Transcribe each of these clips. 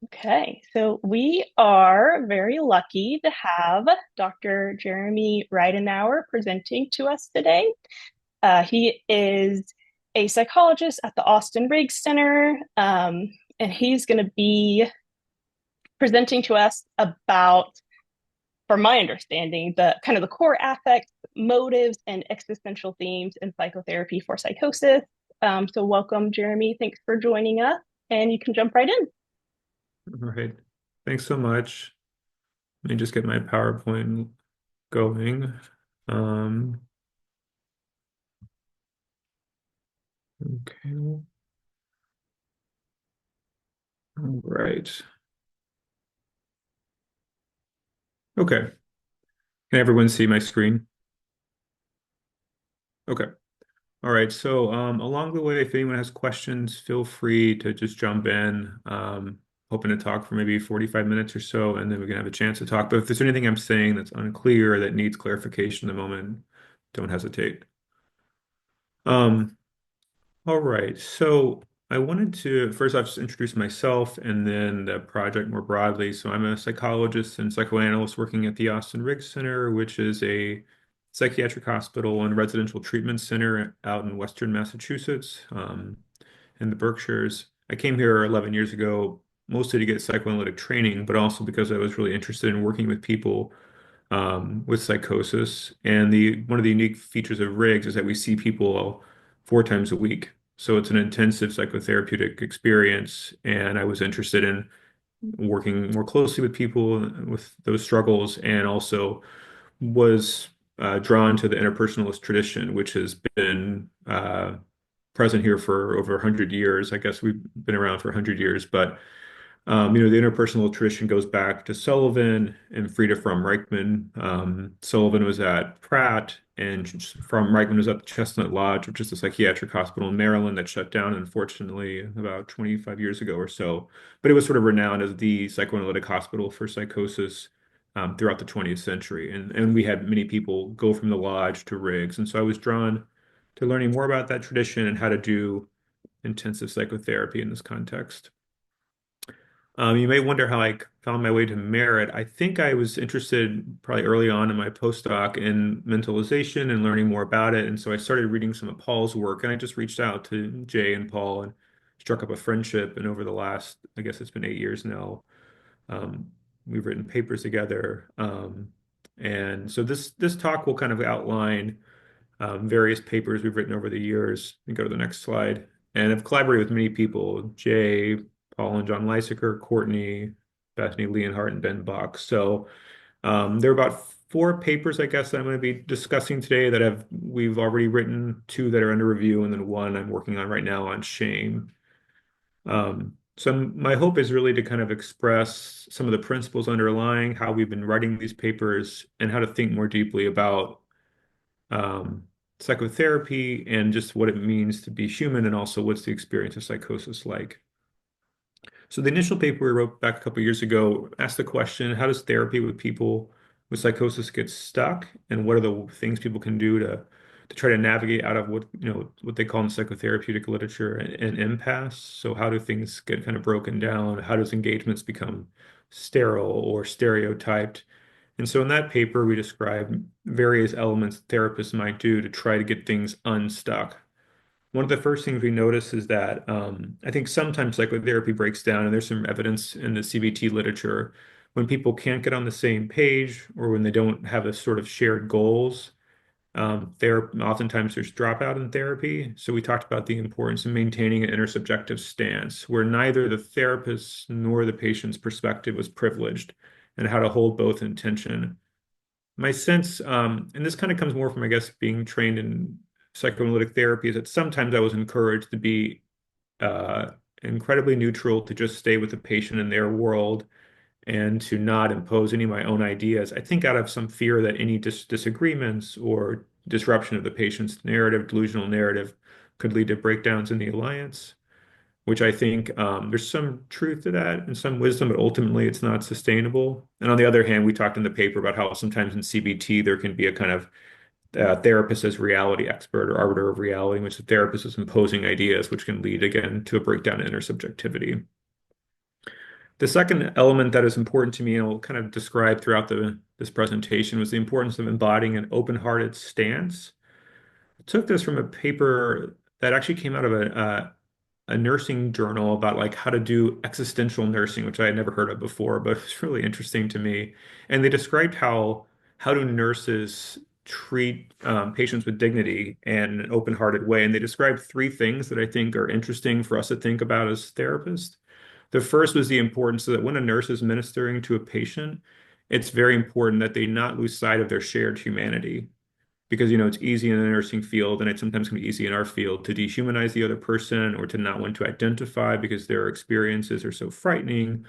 Okay, so we are very lucky to have Dr. Jeremy Ridenour presenting to us today. He is a psychologist at the Austen Riggs Center, and he's going to be presenting to us about, from my understanding, the kind of the core affects, motives, and existential themes in psychotherapy for psychosis. So welcome, Jeremy. Thanks for joining us, and you can jump right in. All right. Thanks so much. Let me just get my PowerPoint going. Um, okay. All right. Okay. Can everyone see my screen? Okay. All right. So along the way, if anyone has questions, feel free to just jump in. Hoping to talk for maybe 45 minutes or so, and then we can have a chance to talk. But if there's anything I'm saying that's unclear, that needs clarification in the moment, don't hesitate. Um, All right. So I wanted to first off just introduce myself and then the project more broadly. So I'm a psychologist and psychoanalyst working at the Austen Riggs Center, which is a psychiatric hospital and residential treatment center out in Western Massachusetts, in the Berkshires. I came here 11 years ago, mostly to get psychoanalytic training, but also because I was really interested in working with people with psychosis. And the one of the unique features of Riggs is that we see people 4 times a week. So it's an intensive psychotherapeutic experience. And I was interested in working more closely with people with those struggles and also was drawn to the interpersonalist tradition, which has been present here for over 100 years. I guess we've been around for 100 years, but the interpersonal tradition goes back to Sullivan and Frida from Reichman. Sullivan was at Pratt, and from Reichman was at the Chestnut Lodge, which is a psychiatric hospital in Maryland that shut down, unfortunately, about 25 years ago or so. But it was sort of renowned as the psychoanalytic hospital for psychosis throughout the 20th century. And we had many people go from the lodge to Riggs. And so I was drawn to learning more about that tradition and how to do intensive psychotherapy in this context. You may wonder how I found my way to merit. I think I was interested probably early on in my postdoc in mentalization and learning more about it. And so I started reading some of Paul's work, and I just reached out to Jay and Paul and struck up a friendship. And over the last, I guess it's been 8 years now, um, we've written papers together. And so this talk will kind of outline various papers we've written over the years. You can go to the next slide. And I've collaborated with many people, Jay, Paul and John Lysaker, Courtney, Bethany Leonhardt, and Ben Buck. So there are about 4 papers, I guess, that I'm going to be discussing today that we've already written, 2 that are under review, and then 1 I'm working on right now on shame. So my hope is really to kind of express some of the principles underlying how we've been writing these papers and how to think more deeply about um, psychotherapy and just what it means to be human, and also what's the experience of psychosis like. So the initial paper we wrote back a couple of years ago asked the question, how does therapy with people with psychosis get stuck, and what are the things people can do to try to navigate out of what they call in psychotherapeutic literature an impasse? So how do things get kind of broken down? How does engagements become sterile or stereotyped? And so in that paper, we describe various elements therapists might do to try to get things unstuck. One of the first things we notice is that I think sometimes psychotherapy breaks down, and there's some evidence in the CBT literature when people can't get on the same page or when they don't have a sort of shared goals. There oftentimes there's dropout in therapy. So we talked about the importance of maintaining an intersubjective stance where neither the therapist nor the patient's perspective was privileged, and how to hold both in tension. My sense, and this kind of comes more from, I guess, being trained in psychoanalytic therapy, is that sometimes I was encouraged to be uh, incredibly neutral, to just stay with the patient in their world and to not impose any of my own ideas. I think out of some fear that any disagreements or disruption of the patient's narrative, delusional narrative, could lead to breakdowns in the alliance, which I think there's some truth to that and some wisdom, but ultimately it's not sustainable. And on the other hand, we talked in the paper about how sometimes in CBT there can be a kind of therapist as reality expert or arbiter of reality, in which the therapist is imposing ideas, which can lead again to a breakdown in intersubjectivity. The second element that is important to me, and I'll kind of describe throughout this presentation, was the importance of embodying an open-hearted stance. I took this from a paper that actually came out of a nursing journal about like how to do existential nursing, which I had never heard of before, but it's really interesting to me. And they described how do nurses treat patients with dignity and an open-hearted way. And they described three things that I think are interesting for us to think about as therapists. The first was the importance that when a nurse is ministering to a patient, it's very important that they not lose sight of their shared humanity because it's easy in the nursing field and it sometimes can be easy in our field to dehumanize the other person or to not want to identify because their experiences are so frightening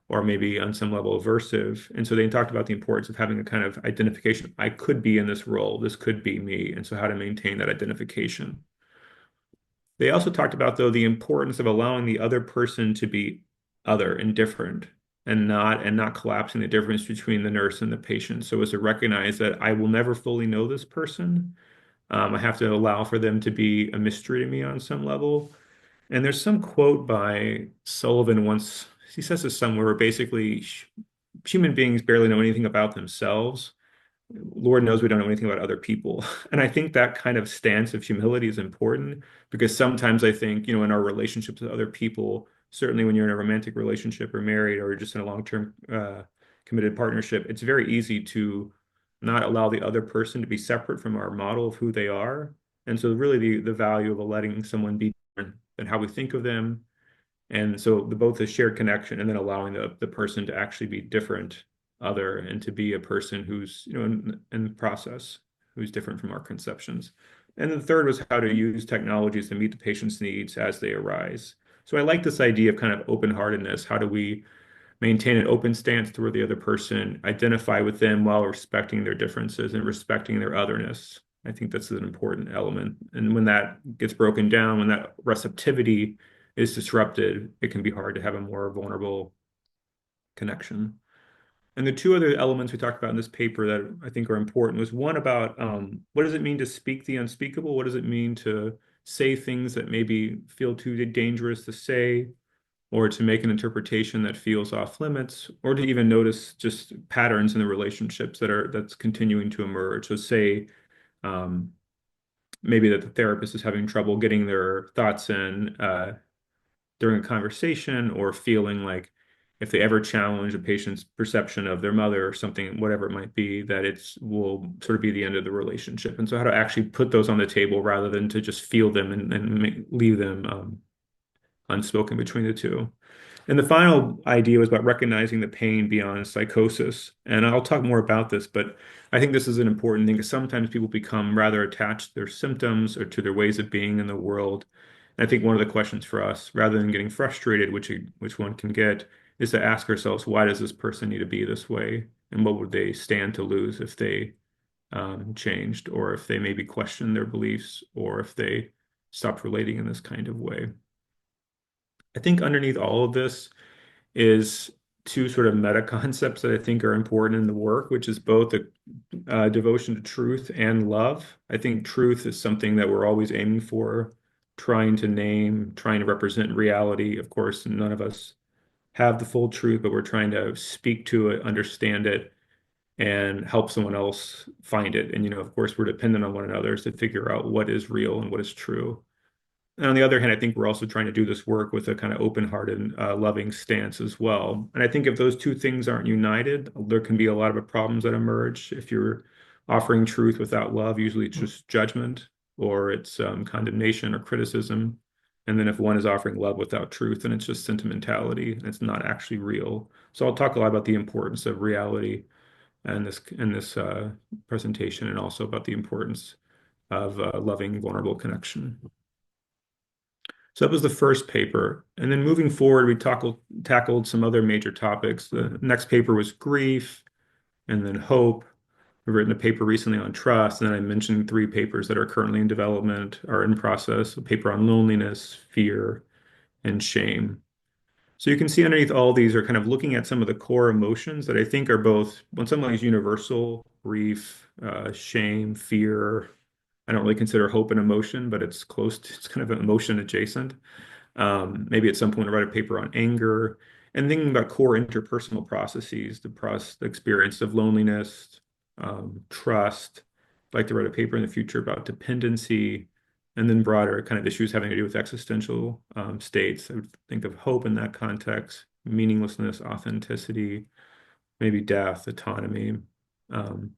or maybe on some level aversive. And so they talked about the importance of having a kind of identification. I could be in this role. This could be me. And so how to maintain that identification. They also talked about, though, the importance of allowing the other person to be other and different and not collapsing the difference between the nurse and the patient. So as to recognize that I will never fully know this person. I have to allow for them to be a mystery to me on some level. And there's some quote by Sullivan once, he says this somewhere where basically human beings barely know anything about themselves. Lord knows we don't know anything about other people. And I think that kind of stance of humility is important because sometimes I think, in our relationships with other people, certainly when you're in a romantic relationship or married or just in a long-term committed partnership, it's very easy to not allow the other person to be separate from our model of who they are. And so really the value of letting someone be different than how we think of them. And so both the shared connection and then allowing the person to actually be different, other, and to be a person who's, in the process, who's different from our conceptions. And the third was how to use technologies to meet the patient's needs as they arise. So I like this idea of kind of open-heartedness. How do we maintain an open stance toward the other person, identify with them while respecting their differences and respecting their otherness? I think that's an important element. And when that gets broken down, when that receptivity is disrupted, it can be hard to have a more vulnerable connection. And the two other elements we talked about in this paper that I think are important was one about what does it mean to speak the unspeakable? What does it mean to say things that maybe feel too dangerous to say, or to make an interpretation that feels off limits, or to even notice just patterns in the relationships that's continuing to emerge. So say um, maybe that the therapist is having trouble getting their thoughts in during a conversation or feeling like if they ever challenge a patient's perception of their mother or something, whatever it might be, that it's will sort of be the end of the relationship. And so how to actually put those on the table rather than to just feel them and leave them unspoken between the two. And the final idea was about recognizing the pain beyond psychosis. And I'll talk more about this, but I think this is an important thing because sometimes people become rather attached to their symptoms or to their ways of being in the world. And I think one of the questions for us, rather than getting frustrated, which one can get, is to ask ourselves, why does this person need to be this way? And what would they stand to lose if they changed, or if they maybe questioned their beliefs, or if they stopped relating in this kind of way? I think underneath all of this is two sort of meta concepts that I think are important in the work, which is both a devotion to truth and love. I think truth is something that we're always aiming for, trying to name, trying to represent reality. Of course, none of us have the full truth, but we're trying to speak to it, understand it, and help someone else find it. And, of course, we're dependent on one another to figure out what is real and what is true. And on the other hand, I think we're also trying to do this work with a kind of open-hearted, loving stance as well. And I think if those two things aren't united, there can be a lot of problems that emerge. If you're offering truth without love, usually it's just judgment or it's condemnation or criticism. And then if one is offering love without truth, then it's just sentimentality and it's not actually real. So I'll talk a lot about the importance of reality in this presentation, and also about the importance of loving, vulnerable connection. So that was the first paper. And then moving forward, we tackled some other major topics. The next paper was grief and then hope. I've written a paper recently on trust, and then I mentioned three papers that are currently in development or in process, a paper on loneliness, fear, and shame. So you can see underneath all these are kind of looking at some of the core emotions that I think are both, in some ways, universal: grief, shame, fear. I don't really consider hope an emotion, but it's kind of an emotion adjacent. Maybe at some point I write a paper on anger. and thinking about core interpersonal processes, the experience of loneliness, trust. I'd like to write a paper in the future about dependency, and then broader kind of issues having to do with existential states. I would think of hope in that context, meaninglessness, authenticity, maybe death, autonomy. Um,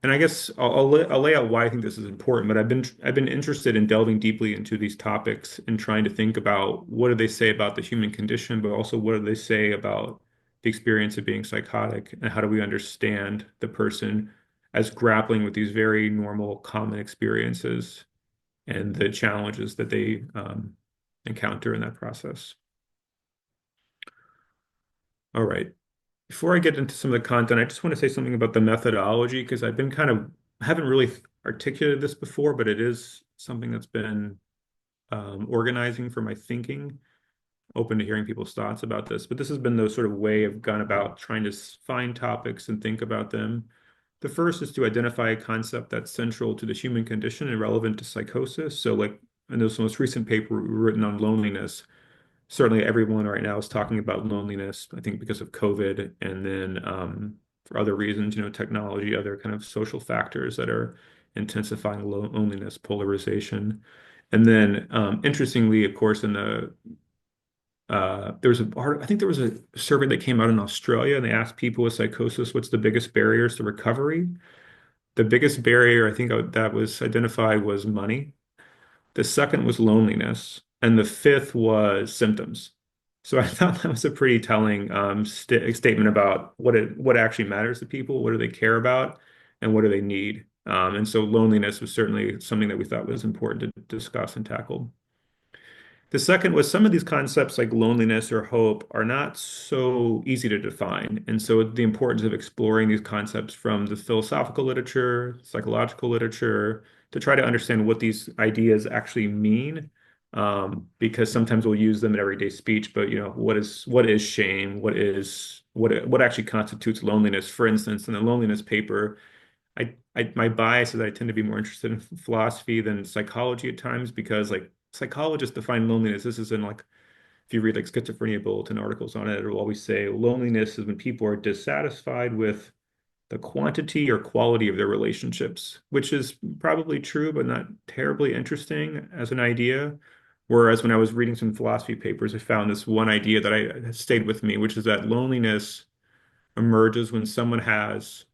and I guess I'll lay out why I think this is important, but I've been interested in delving deeply into these topics and trying to think about what do they say about the human condition, but also what do they say about the experience of being psychotic, and how do we understand the person as grappling with these very normal, common experiences and the challenges that they encounter in that process. All right. Before I get into some of the content, I just want to say something about the methodology because I've been kind of haven't really articulated this before, but it is something that's been organizing for my thinking. Open to hearing people's thoughts about this, but this has been the sort of way I've gone about trying to find topics and think about them. The first is to identify a concept that's central to the human condition and relevant to psychosis. So, like in this most recent paper written on loneliness, certainly everyone right now is talking about loneliness, I think because of COVID, and then for other reasons, technology, other kind of social factors that are intensifying loneliness, polarization. And then interestingly, of course, in the there was a part, I think there was a survey that came out in Australia, and they asked people with psychosis, what's the biggest barriers to recovery? The biggest barrier I think that was identified was money. The second was loneliness, and the fifth was symptoms. So I thought that was a pretty telling statement about what actually matters to people, what do they care about, and what do they need. And so loneliness was certainly something that we thought was important to discuss and tackle. The second was some of these concepts like loneliness or hope are not so easy to define. And so the importance of exploring these concepts from the philosophical literature, psychological literature, to try to understand what these ideas actually mean. Because sometimes we'll use them in everyday speech, but what is shame? What actually constitutes loneliness? For instance, in the loneliness paper, my bias is that I tend to be more interested in philosophy than psychology at times because like psychologists define loneliness. This is in like if you read like schizophrenia bulletin articles on it, it'll always say loneliness is when people are dissatisfied with the quantity or quality of their relationships, which is probably true, but not terribly interesting as an idea. Whereas when I was reading some philosophy papers, I found this one idea that I stayed with me, which is that loneliness emerges when someone has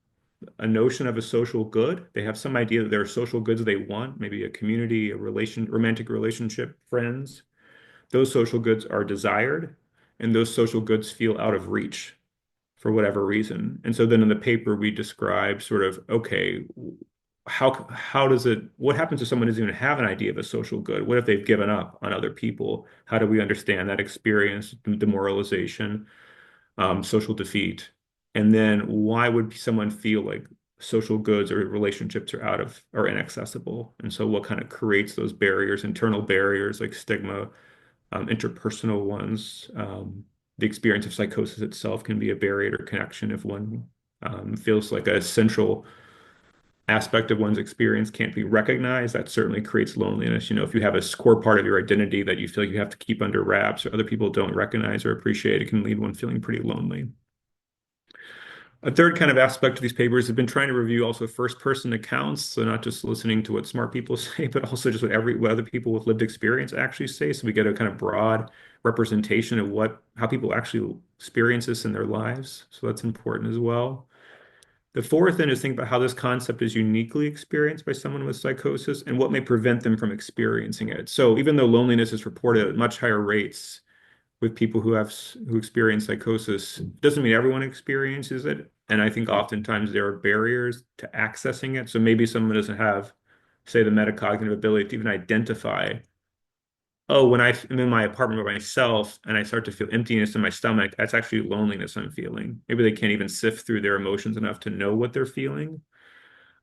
a notion of a social good. They have some idea that there are social goods they want, maybe a community, a romantic relationship, friends. Those social goods are desired, and those social goods feel out of reach for whatever reason. And so then in the paper, we describe sort of, okay, how does it, what happens if someone doesn't even have an idea of a social good? What if they've given up on other people? How do we understand that experience, demoralization, social defeat? And then why would someone feel like social goods or relationships are inaccessible? And so what kind of creates those barriers, internal barriers like stigma, interpersonal ones? The experience of psychosis itself can be a barrier to connection if one feels like a central aspect of one's experience can't be recognized. That certainly creates loneliness. If you have a core part of your identity that you feel you have to keep under wraps or other people don't recognize or appreciate, it can leave one feeling pretty lonely. A third kind of aspect of these papers have been trying to review also first-person accounts, so not just listening to what smart people say, but also just what other people with lived experience actually say, so we get a kind of broad representation of how people actually experience this in their lives. So that's important as well. The fourth then is think about how this concept is uniquely experienced by someone with psychosis and what may prevent them from experiencing it. So even though loneliness is reported at much higher rates with people who experience psychosis, it doesn't mean everyone experiences it. And I think oftentimes there are barriers to accessing it. So maybe someone doesn't have, say, the metacognitive ability to even identify, oh, when I'm in my apartment by myself and I start to feel emptiness in my stomach, that's actually loneliness I'm feeling. Maybe they can't even sift through their emotions enough to know what they're feeling.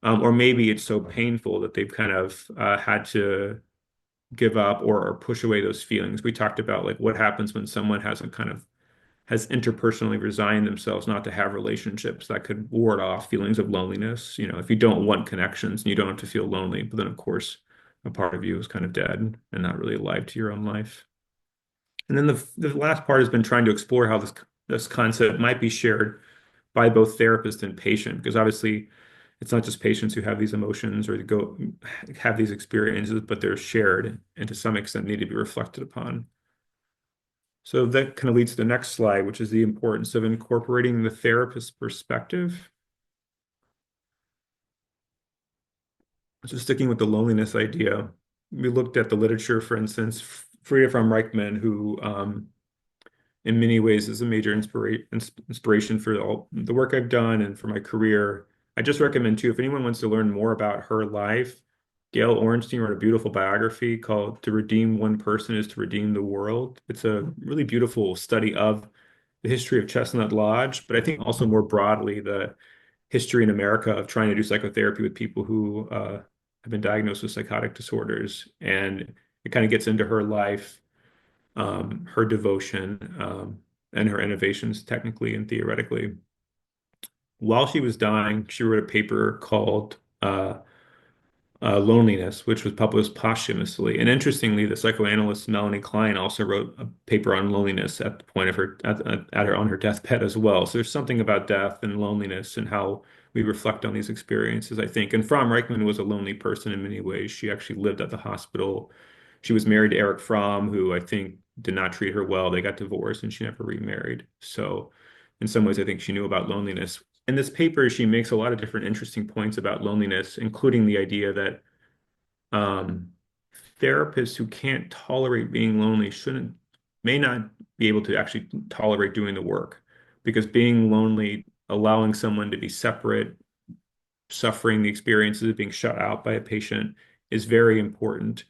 Or maybe it's so painful that they've kind of had to give up or push away those feelings. We talked about like what happens when someone has interpersonally resigned themselves not to have relationships that could ward off feelings of loneliness. If you don't want connections and you don't have to feel lonely, but then of course a part of you is kind of dead and not really alive to your own life. And then the last part has been trying to explore how this concept might be shared by both therapist and patient, because obviously it's not just patients who have these emotions or go have these experiences, but they're shared and to some extent need to be reflected upon. So that kind of leads to the next slide, which is the importance of incorporating the therapist perspective. So sticking with the loneliness idea, we looked at the literature, for instance, Frida from Reichman, who in many ways is a major inspiration for all the work I've done and for my career. I just recommend too, if anyone wants to learn more about her life, Gail Ornstein wrote a beautiful biography called "To Redeem One Person is to Redeem the World." It's a really beautiful study of the history of Chestnut Lodge, but I think also more broadly the history in America of trying to do psychotherapy with people who have been diagnosed with psychotic disorders. And it kind of gets into her life, her devotion, and her innovations technically and theoretically. While she was dying, she wrote a paper called Loneliness, which was published posthumously. And interestingly, the psychoanalyst Melanie Klein also wrote a paper on loneliness at the point of her at her on her deathbed as well. So there's something about death and loneliness and how we reflect on these experiences, I think. And Fromm Reichmann was a lonely person in many ways. She actually lived at the hospital. She was married to Eric Fromm, who I think did not treat her well. They got divorced and she never remarried. So in some ways, I think she knew about loneliness. In this paper, she makes a lot of different interesting points about loneliness, including the idea that um, therapists who can't tolerate being lonely may not be able to actually tolerate doing the work because being lonely, allowing someone to be separate, suffering the experiences of being shut out by a patient is very important.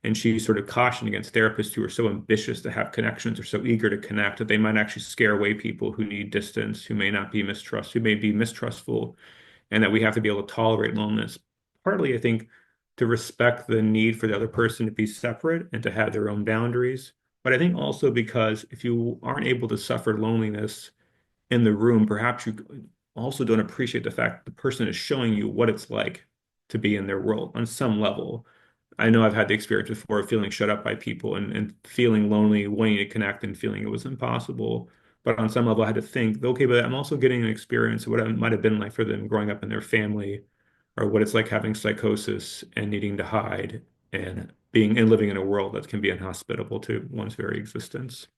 And she sort of cautioned against therapists who are so ambitious to have connections or so eager to connect that they might actually scare away people who need distance, who may be mistrustful, and that we have to be able to tolerate loneliness. Partly, I think, to respect the need for the other person to be separate and to have their own boundaries. But I think also because if you aren't able to suffer loneliness in the room, perhaps you also don't appreciate the fact the person is showing you what it's like to be in their world on some level. I know I've had the experience before of feeling shut up by people and feeling lonely, wanting to connect and feeling it was impossible. But on some level, I had to think, okay, but I'm also getting an experience of what it might have been like for them growing up in their family, or what it's like having psychosis and needing to hide and being and living in a world that can be inhospitable to one's very existence.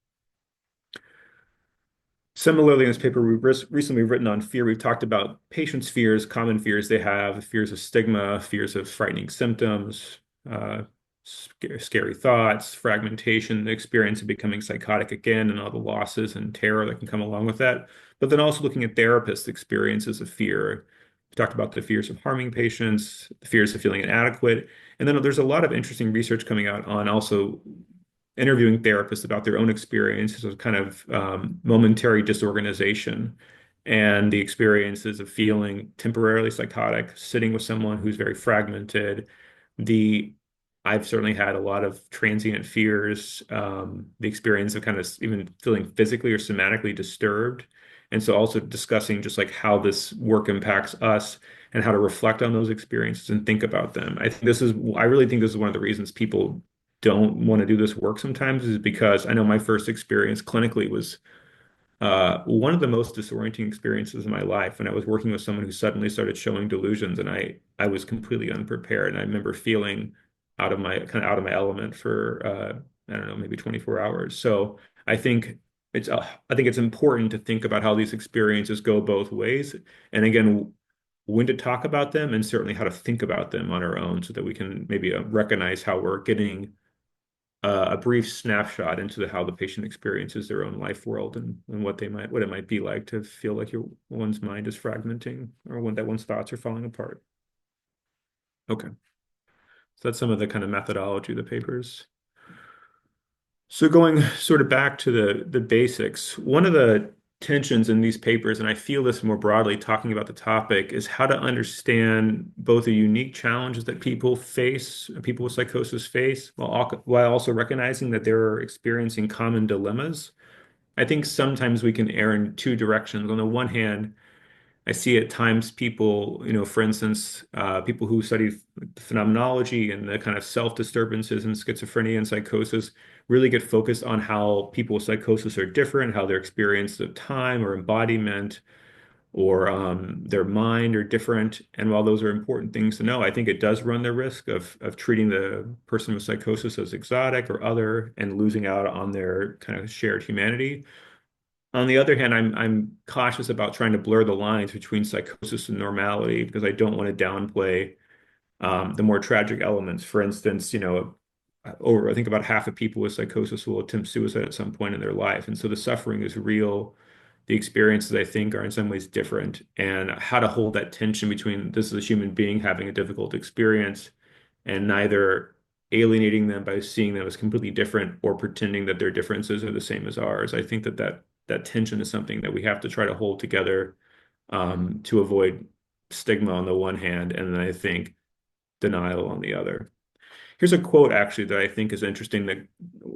Similarly, in this paper we've recently written on fear, we've talked about patients' fears, common fears they have, fears of stigma, fears of frightening symptoms, uh, scary thoughts, fragmentation, the experience of becoming psychotic again, and all the losses and terror that can come along with that. But then also looking at therapists' experiences of fear. We talked about the fears of harming patients, the fears of feeling inadequate. And then there's a lot of interesting research coming out on also interviewing therapists about their own experiences of kind of momentary disorganization and the experiences of feeling temporarily psychotic, sitting with someone who's very fragmented. The I've certainly had a lot of transient fears, the experience of kind of even feeling physically or somatically disturbed. And so also discussing just like how this work impacts us and how to reflect on those experiences and think about them. I really think this is one of the reasons people don't want to do this work sometimes is because I know my first experience clinically was one of the most disorienting experiences in my life when I was working with someone who suddenly started showing delusions, and I was completely unprepared. And I remember feeling out of my element for I don't know, maybe 24 hours. So I think I think it's important to think about how these experiences go both ways, and again, when to talk about them, and certainly how to think about them on our own, so that we can maybe recognize how we're getting a brief snapshot into how the patient experiences their own life world and what it might be like to feel like one's mind is fragmenting or that one's thoughts are falling apart. Okay, so that's some of the kind of methodology of the papers. So going sort of back to the basics, one of the tensions in these papers, and I feel this more broadly talking about the topic, is how to understand both the unique challenges that people with psychosis face, while also recognizing that they're experiencing common dilemmas. I think sometimes we can err in two directions. On the one hand, I see at times people, for instance, people who study the phenomenology and the kind of self-disturbances in schizophrenia and psychosis really get focused on how people with psychosis are different, how their experience of time or embodiment or their mind are different. And while those are important things to know, I think it does run the risk of treating the person with psychosis as exotic or other and losing out on their kind of shared humanity. On the other hand, I'm cautious about trying to blur the lines between psychosis and normality because I don't want to downplay the more tragic elements. For instance, over I think about half of people with psychosis will attempt suicide at some point in their life, and so the suffering is real. The experiences, I think, are in some ways different, and how to hold that tension between this is a human being having a difficult experience and neither alienating them by seeing them as completely different or pretending that their differences are the same as ours. I think that tension is something that we have to try to hold together to avoid stigma on the one hand, and then I think denial on the other. Here's a quote actually that I think is interesting that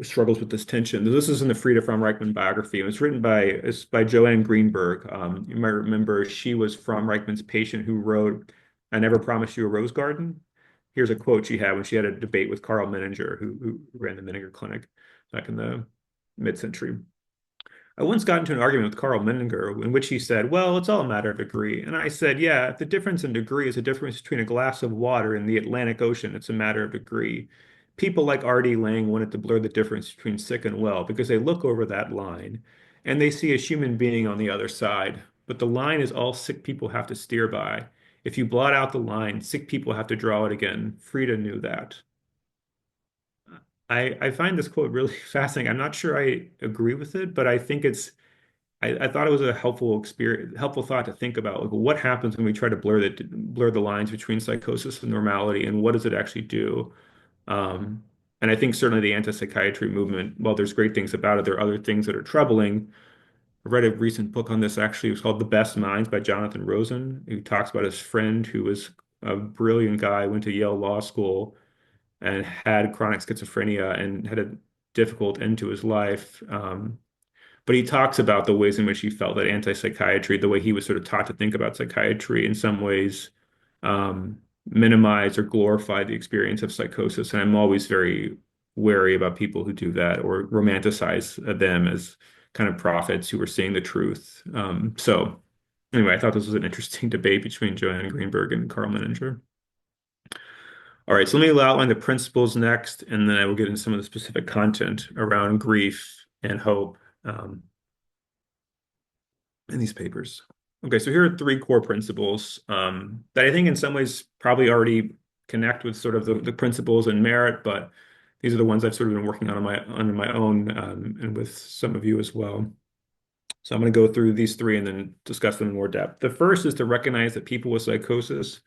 struggles with this tension. This is in the Frida von Reichmann biography. It was written by Joanne Greenberg. You might remember she was from Reichmann's patient who wrote, "I Never Promised You a Rose Garden." Here's a quote she had when she had a debate with Carl Menninger, who ran the Menninger Clinic back in the mid-century. I once got into an argument with Carl Menninger in which he said, "Well, it's all a matter of degree." And I said, "Yeah, if the difference in degree is a difference between a glass of water and the Atlantic Ocean, it's a matter of degree." People like R.D. Laing wanted to blur the difference between sick and well because they look over that line and they see a human being on the other side. But the line is all sick people have to steer by. If you blot out the line, sick people have to draw it again. Frida knew that. I find this quote really fascinating. I'm not sure I agree with it, but I think I thought it was a helpful experience, helpful thought to think about, like what happens when we try to blur the lines between psychosis and normality, and what does it actually do? Um, and I think certainly the anti-psychiatry movement, while there's great things about it, there are other things that are troubling. I read a recent book on this actually. It was called The Best Minds by Jonathan Rosen, who talks about his friend who was a brilliant guy, went to Yale Law School and had chronic schizophrenia and had a difficult end to his life. But he talks about the ways in which he felt that anti-psychiatry, the way he was sort of taught to think about psychiatry, in some ways minimize or glorify the experience of psychosis. And I'm always very wary about people who do that or romanticize them as kind of prophets who are seeing the truth. So anyway, I thought this was an interesting debate between Joanne Greenberg and Carl Menninger. All right, so let me outline the principles next, and then I will get into some of the specific content around grief and hope in these papers. Okay, so here are three core principles that I think in some ways probably already connect with sort of the principles and merit, but these are the ones I've sort of been working on my own and with some of you as well. So I'm going to go through these three and then discuss them in more depth. The first is to recognize that people with psychosis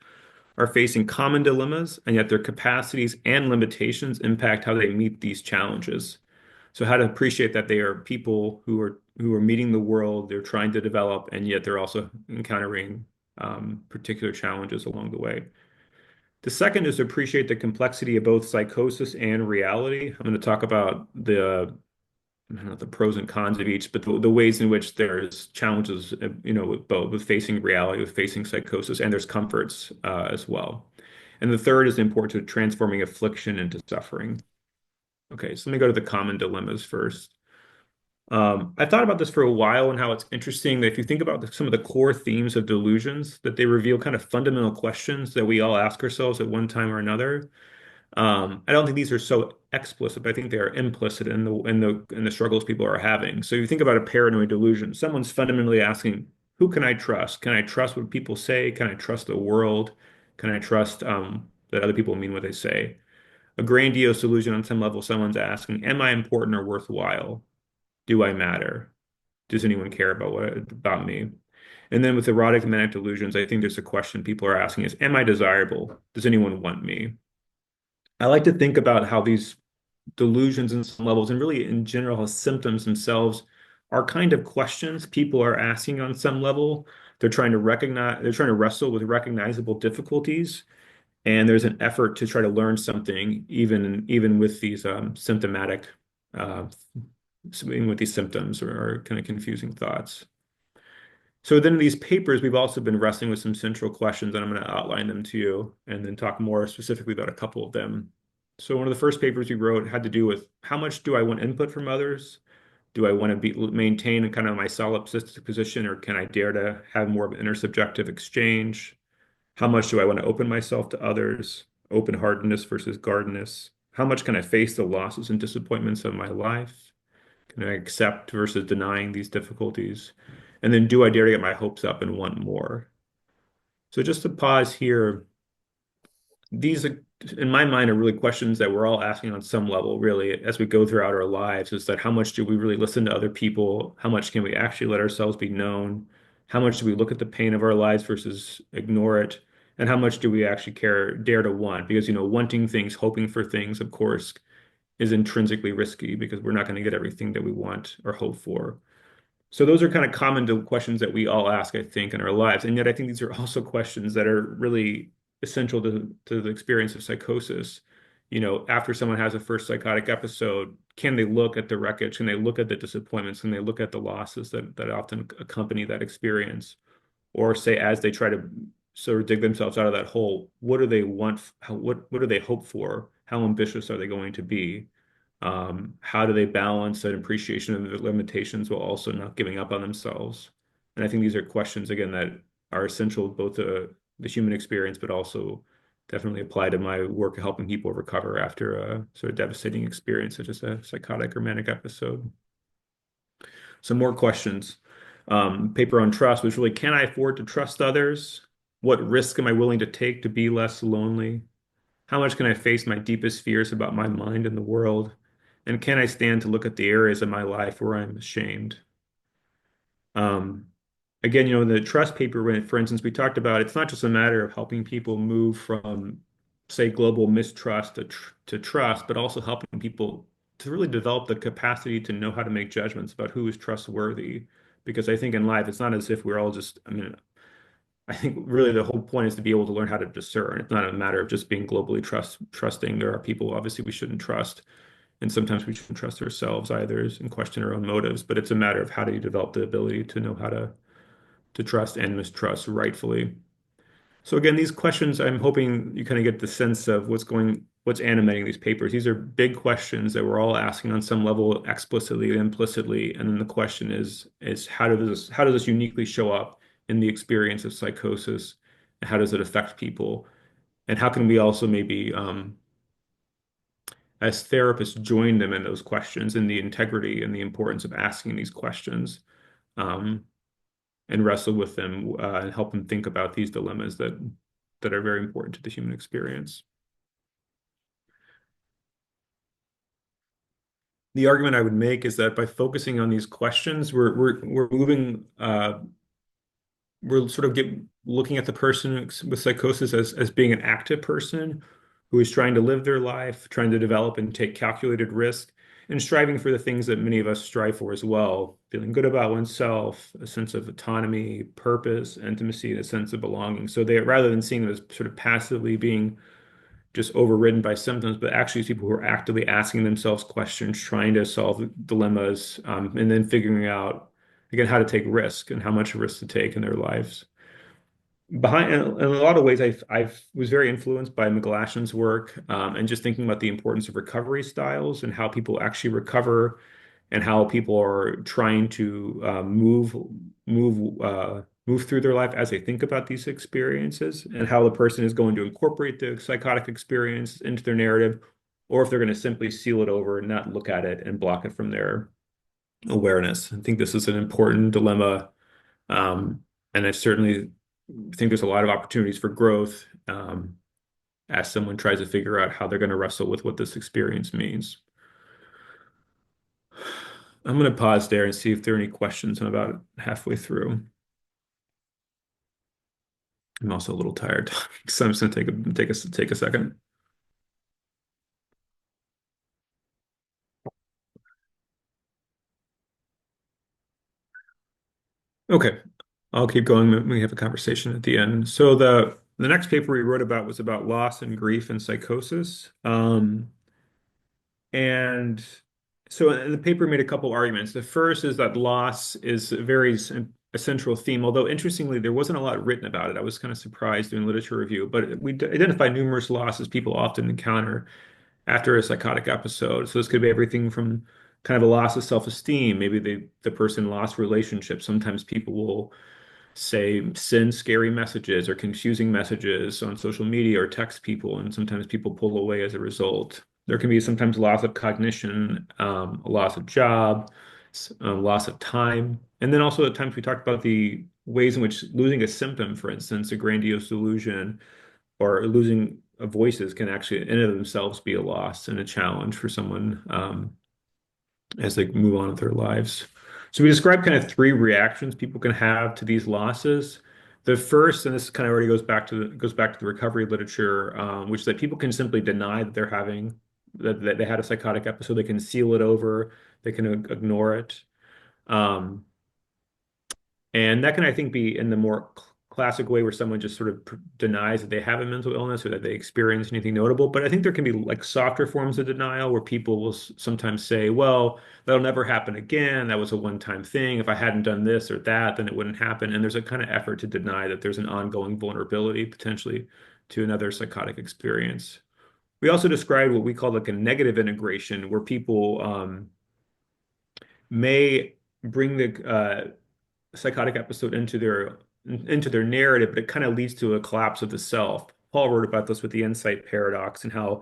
are facing common dilemmas, and yet their capacities and limitations impact how they meet these challenges. So how to appreciate that they are people who are meeting the world, they're trying to develop, and yet they're also encountering particular challenges along the way. The second is to appreciate the complexity of both psychosis and reality. I'm going to talk about I don't know, the pros and cons of each, but the ways in which there's challenges, with both, with facing reality, with facing psychosis, and there's comforts as well. And the third is the importance of transforming affliction into suffering. Okay, so let me go to the common dilemmas first. I thought about this for a while and how it's interesting that if you think about some of the core themes of delusions, that they reveal kind of fundamental questions that we all ask ourselves at one time or another. I don't think these are so explicit, but I think they are implicit in the struggles people are having. So you think about a paranoid delusion. Someone's fundamentally asking, who can I trust? Can I trust what people say? Can I trust the world? Can I trust that other people mean what they say? A grandiose delusion on some level, someone's asking, am I important or worthwhile? Do I matter? Does anyone care about me? And then with erotic manic delusions, I think there's a question people are asking is, am I desirable? Does anyone want me? I like to think about how these delusions in some levels, and really in general, how symptoms themselves are kind of questions people are asking on some level. They're trying to wrestle with recognizable difficulties, and there's an effort to try to learn something, even with these symptomatic, uh, even with these symptoms or kind of confusing thoughts. So then in these papers, we've also been wrestling with some central questions, and I'm going to outline them to you and then talk more specifically about a couple of them. So one of the first papers we wrote had to do with how much do I want input from others? Do I want to maintain kind of my solipsistic position, or can I dare to have more of an intersubjective exchange? How much do I want to open myself to others? Open-heartedness versus guardedness. How much can I face the losses and disappointments of my life? Can I accept versus denying these difficulties? And then do I dare to get my hopes up and want more? So just to pause here, these, in my mind, are really questions that we're all asking on some level, really, as we go throughout our lives, is that how much do we really listen to other people? How much can we actually let ourselves be known? How much do we look at the pain of our lives versus ignore it? And how much do we actually dare to want? Because, wanting things, hoping for things, of course, is intrinsically risky because we're not going to get everything that we want or hope for. So those are kind of common to questions that we all ask, I think, in our lives. And yet I think these are also questions that are really essential to the experience of psychosis. After someone has a first psychotic episode, can they look at the wreckage? Can they look at the disappointments? Can they look at the losses that often accompany that experience? Or say, as they try to sort of dig themselves out of that hole, what do they want? What do they hope for? How ambitious are they going to be? How do they balance that appreciation of their limitations while also not giving up on themselves? And I think these are questions, again, that are essential both to the human experience, but also definitely apply to my work of helping people recover after a sort of devastating experience, such as a psychotic or manic episode. Some more questions. Paper on trust was really, can I afford to trust others? What risk am I willing to take to be less lonely? How much can I face my deepest fears about my mind and the world? And can I stand to look at the areas of my life where I'm ashamed? Um, Again, in the trust paper, for instance, we talked about it's not just a matter of helping people move from, say, global mistrust to trust, but also helping people to really develop the capacity to know how to make judgments about who is trustworthy. Because I think in life, it's not as if we're all just, I think really the whole point is to be able to learn how to discern. It's not a matter of just being globally trusting. There are people obviously we shouldn't trust, and sometimes we shouldn't trust ourselves either and question our own motives. But it's a matter of how do you develop the ability to know how to trust and mistrust rightfully. So again, these questions, I'm hoping you kind of get the sense of what's animating these papers. These are big questions that we're all asking on some level, explicitly and implicitly. And then the question is how does this uniquely show up in the experience of psychosis? And how does it affect people? And how can we also maybe, as therapists, join them in those questions, in the integrity and the importance of asking these questions, um, and wrestle with them, and help them think about these dilemmas that are very important to the human experience. The argument I would make is that by focusing on these questions, we're moving, we're sort of looking at the person with psychosis as being an active person who is trying to live their life, trying to develop and take calculated risk, and striving for the things that many of us strive for as well, feeling good about oneself, a sense of autonomy, purpose, intimacy, and a sense of belonging. So they, rather than seeing them as sort of passively being just overridden by symptoms, but actually people who are actively asking themselves questions, trying to solve dilemmas, and then figuring out, again, how to take risk and how much risk to take in their lives. In a lot of ways, I was very influenced by McGlashan's work, and just thinking about the importance of recovery styles and how people actually recover, and how people are trying to move through their life as they think about these experiences, and how the person is going to incorporate the psychotic experience into their narrative, or if they're going to simply seal it over and not look at it and block it from their awareness. I think this is an important dilemma, um, and I certainly think there's a lot of opportunities for growth, as someone tries to figure out how they're going to wrestle with what this experience means. I'm going to pause there and see if there are any questions. I'm about halfway through. I'm also a little tired, so I'm just going to take a second. Okay, I'll keep going. We have a conversation at the end. So the next paper we wrote about was about loss and grief and psychosis. And So in the paper made a couple arguments. The first is that loss is a central theme, although interestingly, there wasn't a lot written about it. I was kind of surprised doing literature review, but we identified numerous losses people often encounter after a psychotic episode. So this could be everything from kind of a loss of self-esteem. Maybe the person lost relationships. Sometimes people will say send scary messages or confusing messages on social media or text people, and sometimes people pull away as a result. There can be sometimes loss of cognition, a loss of job, loss of time, and then also at times we talked about the ways in which losing a symptom, for instance, a grandiose delusion or losing voices can actually in and of themselves be a loss and a challenge for someone as they move on with their lives. So we describe kind of three reactions people can have to these losses. The first, and this kind of already goes back to the recovery literature, which is that people can simply deny that they're having that they had a psychotic episode. They can seal it over. They can ignore it. Um, and that can, I think, be in the more classic way where someone just sort of denies that they have a mental illness or that they experience anything notable. But I think there can be like softer forms of denial where people will sometimes say, well, that'll never happen again. That was a one-time thing. If I hadn't done this or that, then it wouldn't happen. And there's a kind of effort to deny that there's an ongoing vulnerability potentially to another psychotic experience. We also described what we call like a negative integration, where people may bring the psychotic episode into their narrative, but it kind of leads to a collapse of the self. Paul wrote about this with the insight paradox and how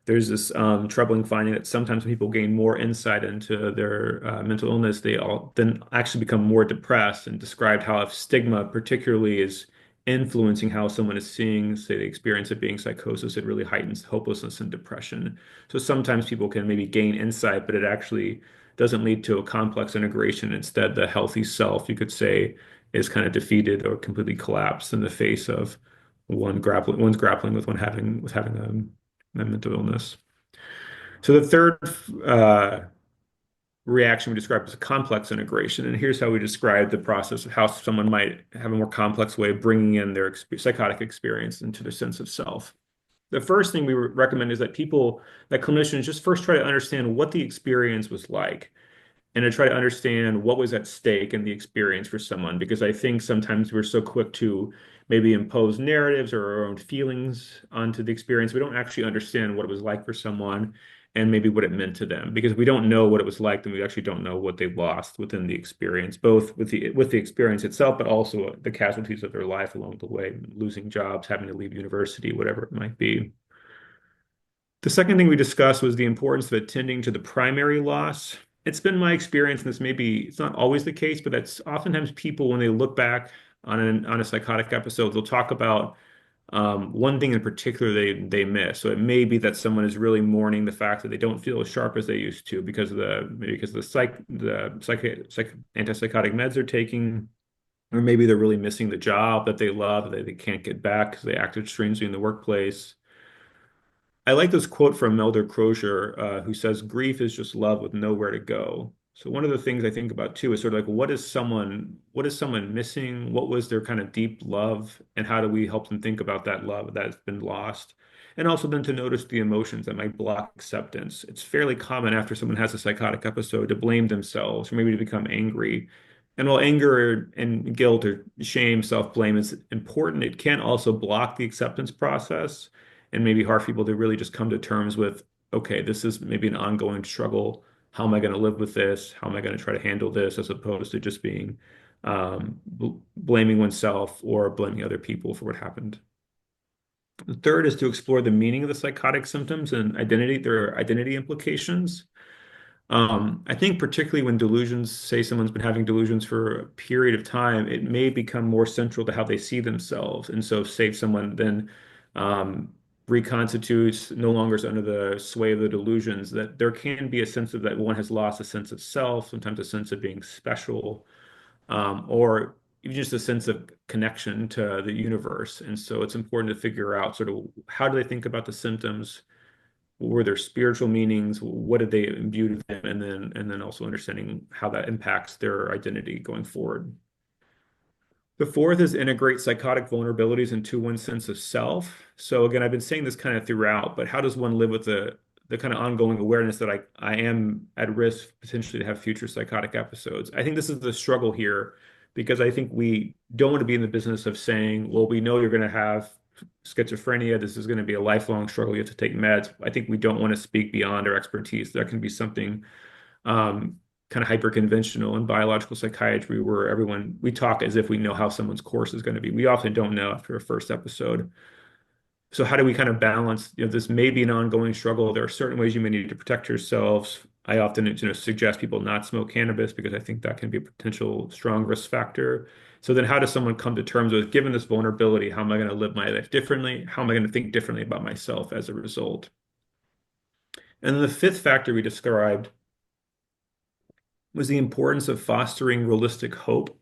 there's this troubling finding that sometimes when people gain more insight into their mental illness, they all then actually become more depressed, and described how if stigma particularly is influencing how someone is seeing, say, the experience of being psychosis, it really heightens hopelessness and depression. So sometimes people can maybe gain insight, but it actually doesn't lead to a complex integration. Instead, the healthy self, you could say, is kind of defeated or completely collapsed in the face of one's grappling with having a mental illness. So the third reaction we described as a complex integration, and here's how we describe the process of how someone might have a more complex way of bringing in their psychotic experience into their sense of self. The first thing we recommend is that clinicians just first try to understand what the experience was like and to try to understand what was at stake in the experience for someone. Because I think sometimes we're so quick to maybe impose narratives or our own feelings onto the experience. We don't actually understand what it was like for someone and maybe what it meant to them. Because if we don't know what it was like, then we actually don't know what they lost within the experience, both with the experience itself, but also the casualties of their life along the way, losing jobs, having to leave university, whatever it might be. The second thing we discussed was the importance of attending to the primary loss. It's been my experience, and it's not always the case, but that's oftentimes people, when they look back on a psychotic episode, they'll talk about one thing in particular they miss. So it may be that someone is really mourning the fact that they don't feel as sharp as they used to because of the antipsychotic meds they're taking, or maybe they're really missing the job that they love that they can't get back because they acted strangely in the workplace. I like this quote from Melder Crozier, who says, "Grief is just love with nowhere to go." So one of the things I think about too is sort of like, what is someone missing? What was their kind of deep love, and how do we help them think about that love that's been lost? And also then to notice the emotions that might block acceptance. It's fairly common after someone has a psychotic episode to blame themselves or maybe to become angry. And while anger and guilt or shame, self-blame is important, it can also block the acceptance process and maybe hard for people to really just come to terms with, okay, this is maybe an ongoing struggle. How am I going to live with this? How am I going to try to handle this, as opposed to just being blaming oneself or blaming other people for what happened. The third is to explore the meaning of the psychotic symptoms and their identity implications. I think particularly when say someone's been having delusions for a period of time, it may become more central to how they see themselves. And so, say if someone then reconstitutes, no longer is under the sway of the delusions, that there can be a sense of that one has lost a sense of self, sometimes a sense of being special, or even just a sense of connection to the universe. And so, it's important to figure out sort of how do they think about the symptoms, what were their spiritual meanings, what did they imbue to them, and then also understanding how that impacts their identity going forward. The fourth is integrate psychotic vulnerabilities into one's sense of self. So again, I've been saying this kind of throughout, but how does one live with the kind of ongoing awareness that I am at risk potentially to have future psychotic episodes. I think this is the struggle here because I think we don't want to be in the business of saying, well, we know you're going to have schizophrenia. This is going to be a lifelong struggle. You have to take meds. I think we don't want to speak beyond our expertise. That can be something um, kind of hyper conventional in biological psychiatry where we talk as if we know how someone's course is going to be. We often don't know after a first episode. So how do we kind of balance, this may be an ongoing struggle. There are certain ways you may need to protect yourselves. I often, suggest people not smoke cannabis because I think that can be a potential strong risk factor. So then how does someone come to terms with, given this vulnerability, how am I going to live my life differently? How am I going to think differently about myself as a result? And then the fifth factor we described was the importance of fostering realistic hope.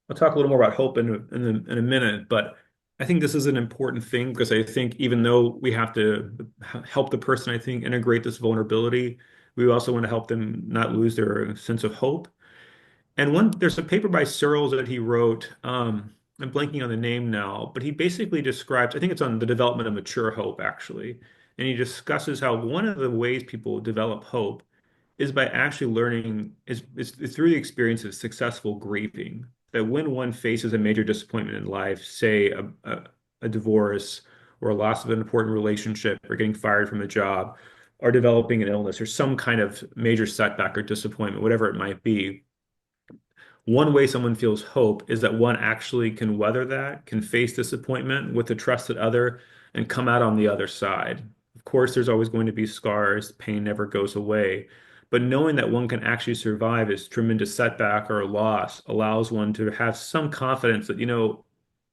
I'll talk a little more about hope in a minute, but I think this is an important thing because I think even though we have to help the person, I think, integrate this vulnerability, we also want to help them not lose their sense of hope. And there's a paper by Searles that he wrote. I'm blanking on the name now, but he basically describes, I think it's on the development of mature hope, actually. And he discusses how one of the ways people develop hope is by actually learning is through the experience of successful grieving. That when one faces a major disappointment in life, say a divorce or a loss of an important relationship or getting fired from a job or developing an illness or some kind of major setback or disappointment, whatever it might be, one way someone feels hope is that one actually can weather that, can face disappointment with a trusted other, and come out on the other side. Of course, there's always going to be scars, pain never goes away. But knowing that one can actually survive this tremendous setback or loss allows one to have some confidence that,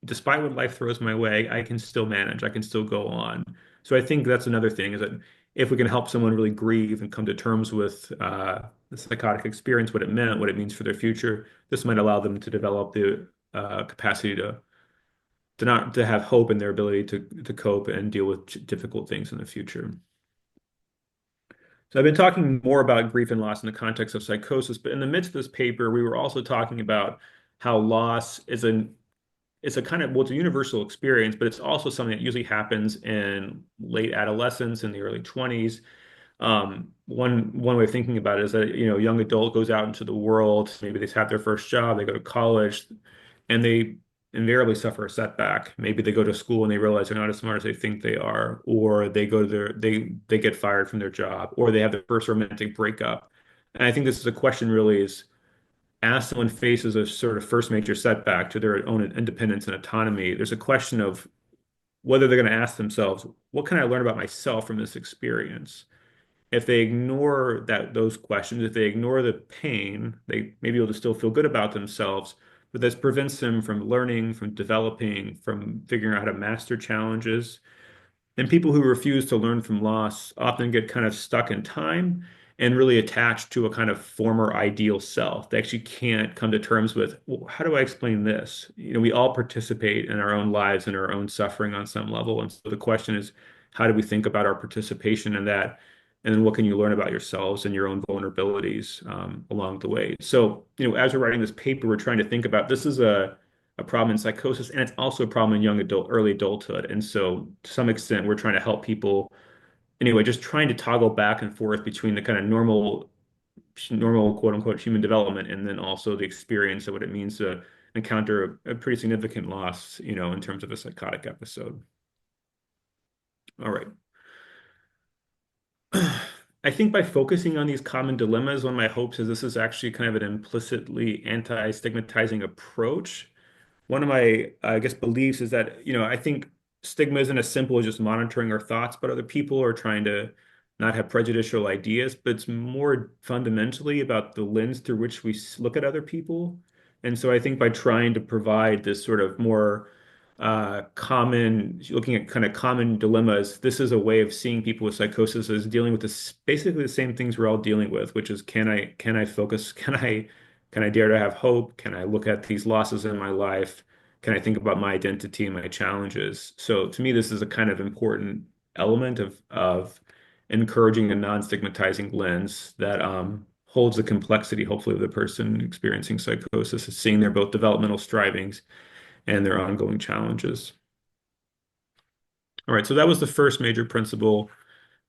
despite what life throws my way, I can still manage, I can still go on. So I think that's another thing is that if we can help someone really grieve and come to terms with the psychotic experience, what it meant, what it means for their future, this might allow them to develop the capacity to not to have hope in their ability to cope and deal with difficult things in the future. So I've been talking more about grief and loss in the context of psychosis, but in the midst of this paper, we were also talking about how loss is it's a kind of, well, it's a universal experience, but it's also something that usually happens in late adolescence, in the early 20s. One way of thinking about it is that, a young adult goes out into the world, maybe they have their first job, they go to college, and they invariably suffer a setback. Maybe they go to school and they realize they're not as smart as they think they are, or they go to they get fired from their job, or they have their first romantic breakup. And I think this is a question really is as someone faces a sort of first major setback to their own independence and autonomy, there's a question of whether they're going to ask themselves, what can I learn about myself from this experience? If they ignore those questions, if they ignore the pain, they may be able to still feel good about themselves, but this prevents them from learning, from developing, from figuring out how to master challenges. And people who refuse to learn from loss often get kind of stuck in time and really attached to a kind of former ideal self. They actually can't come to terms with, well, how do I explain this? We all participate in our own lives and our own suffering on some level. And so the question is, how do we think about our participation in that? And then what can you learn about yourselves and your own vulnerabilities along the way? So, as we're writing this paper, we're trying to think about this is a problem in psychosis, and it's also a problem in early adulthood. And so, to some extent, we're trying to help people anyway, just trying to toggle back and forth between the kind of normal quote unquote human development, and then also the experience of what it means to encounter a pretty significant loss, in terms of a psychotic episode. All right. I think by focusing on these common dilemmas, one of my hopes is this is actually kind of an implicitly anti-stigmatizing approach. One of my, I guess, beliefs is that, I think stigma isn't as simple as just monitoring our thoughts about other people or trying to not have prejudicial ideas, but it's more fundamentally about the lens through which we look at other people. And so I think by trying to provide this sort of more looking at kind of common dilemmas, this is a way of seeing people with psychosis as dealing with this, basically the same things we're all dealing with, which is can I focus? Can I dare to have hope? Can I look at these losses in my life? Can I think about my identity and my challenges? So to me, this is a kind of important element of encouraging a non-stigmatizing lens that holds the complexity, hopefully, of the person experiencing psychosis, is seeing their both developmental strivings and their ongoing challenges. All right, so that was the first major principle.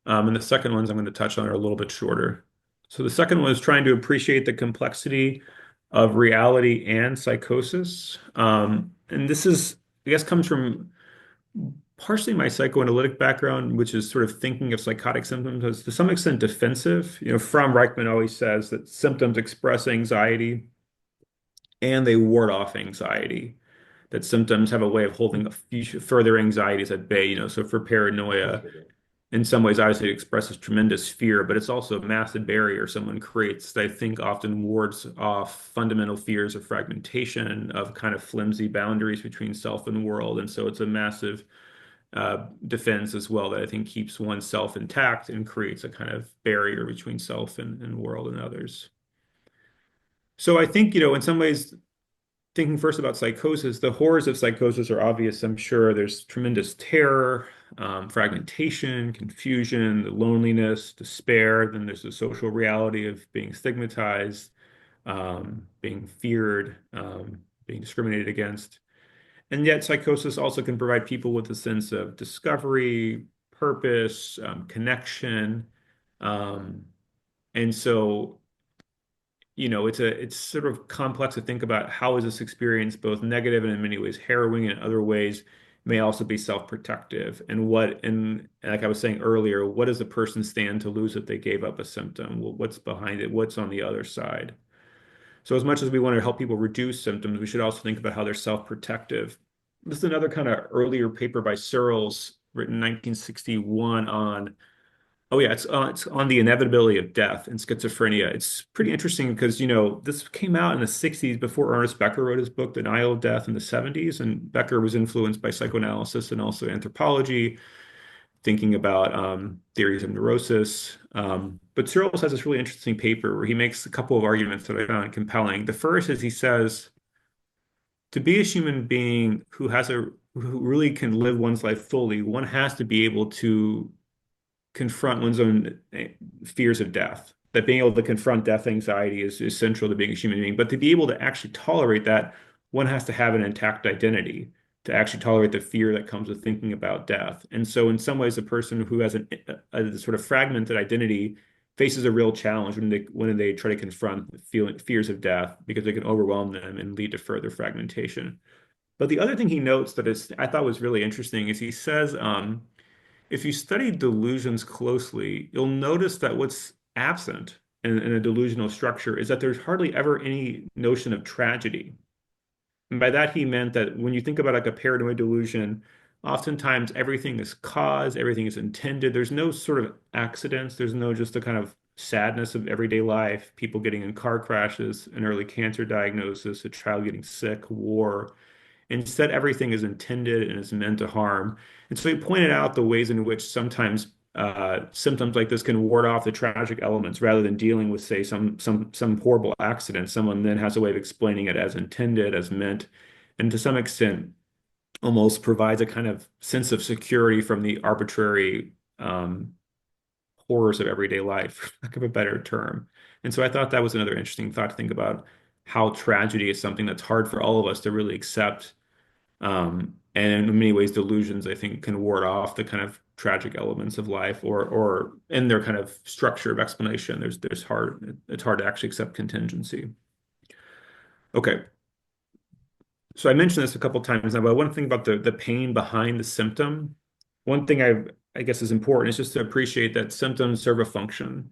And the second ones I'm going to touch on are a little bit shorter. So the second one is trying to appreciate the complexity of reality and psychosis. And this is, I guess, comes from partially my psychoanalytic background, which is sort of thinking of psychotic symptoms as to some extent defensive. Fromm Reichman always says that symptoms express anxiety and they ward off anxiety. That symptoms have a way of holding further anxieties at bay. So for paranoia, in some ways, obviously, it expresses tremendous fear, but it's also a massive barrier someone creates that I think often wards off fundamental fears of fragmentation, of kind of flimsy boundaries between self and world. And so it's a massive defense as well that I think keeps oneself intact and creates a kind of barrier between self and world and others. So I think, in some ways, thinking first about psychosis, the horrors of psychosis are obvious, I'm sure. There's tremendous terror, fragmentation, confusion, the loneliness, despair. Then there's the social reality of being stigmatized, being feared, being discriminated against. And yet, psychosis also can provide people with a sense of discovery, purpose, connection. Um, and so, it's sort of complex to think about how is this experience both negative and in many ways harrowing, and in other ways may also be self-protective. And like I was saying earlier, what does a person stand to lose if they gave up a symptom? Well, what's behind it? What's on the other side? So as much as we want to help people reduce symptoms, we should also think about how they're self-protective. This is another kind of earlier paper by Searles, written in 1961 on, oh yeah, it's on the inevitability of death and schizophrenia. It's pretty interesting because, this came out in the 60s before Ernest Becker wrote his book, Denial of Death, in the 70s. And Becker was influenced by psychoanalysis and also anthropology, thinking about theories of neurosis. But Searles has this really interesting paper where he makes a couple of arguments that I found compelling. The first is he says, to be a human being who really can live one's life fully, one has to be able to confront one's own fears of death. That being able to confront death anxiety is central to being a human being. But to be able to actually tolerate that, one has to have an intact identity to actually tolerate the fear that comes with thinking about death. And so, in some ways, a person who has a sort of fragmented identity faces a real challenge when they try to confront fears of death because they can overwhelm them and lead to further fragmentation. But the other thing he notes that I thought was really interesting is he says, if you study delusions closely, you'll notice that what's absent in a delusional structure is that there's hardly ever any notion of tragedy. And by that, he meant that when you think about like a paranoid delusion, oftentimes everything is caused, everything is intended. There's no sort of accidents. There's no just the kind of sadness of everyday life, people getting in car crashes, an early cancer diagnosis, a child getting sick, war. Instead, everything is intended and is meant to harm. And so he pointed out the ways in which sometimes symptoms like this can ward off the tragic elements rather than dealing with, say, some horrible accident. Someone then has a way of explaining it as intended, as meant, and to some extent almost provides a kind of sense of security from the arbitrary horrors of everyday life, for lack of a better term. And so I thought that was another interesting thought to think about how tragedy is something that's hard for all of us to really accept. And in many ways, delusions, I think, can ward off the kind of tragic elements of life, or in their kind of structure of explanation, it's hard to actually accept contingency. Okay, so I mentioned this a couple times now, but one thing about the pain behind the symptom, one thing I guess is important is just to appreciate that symptoms serve a function.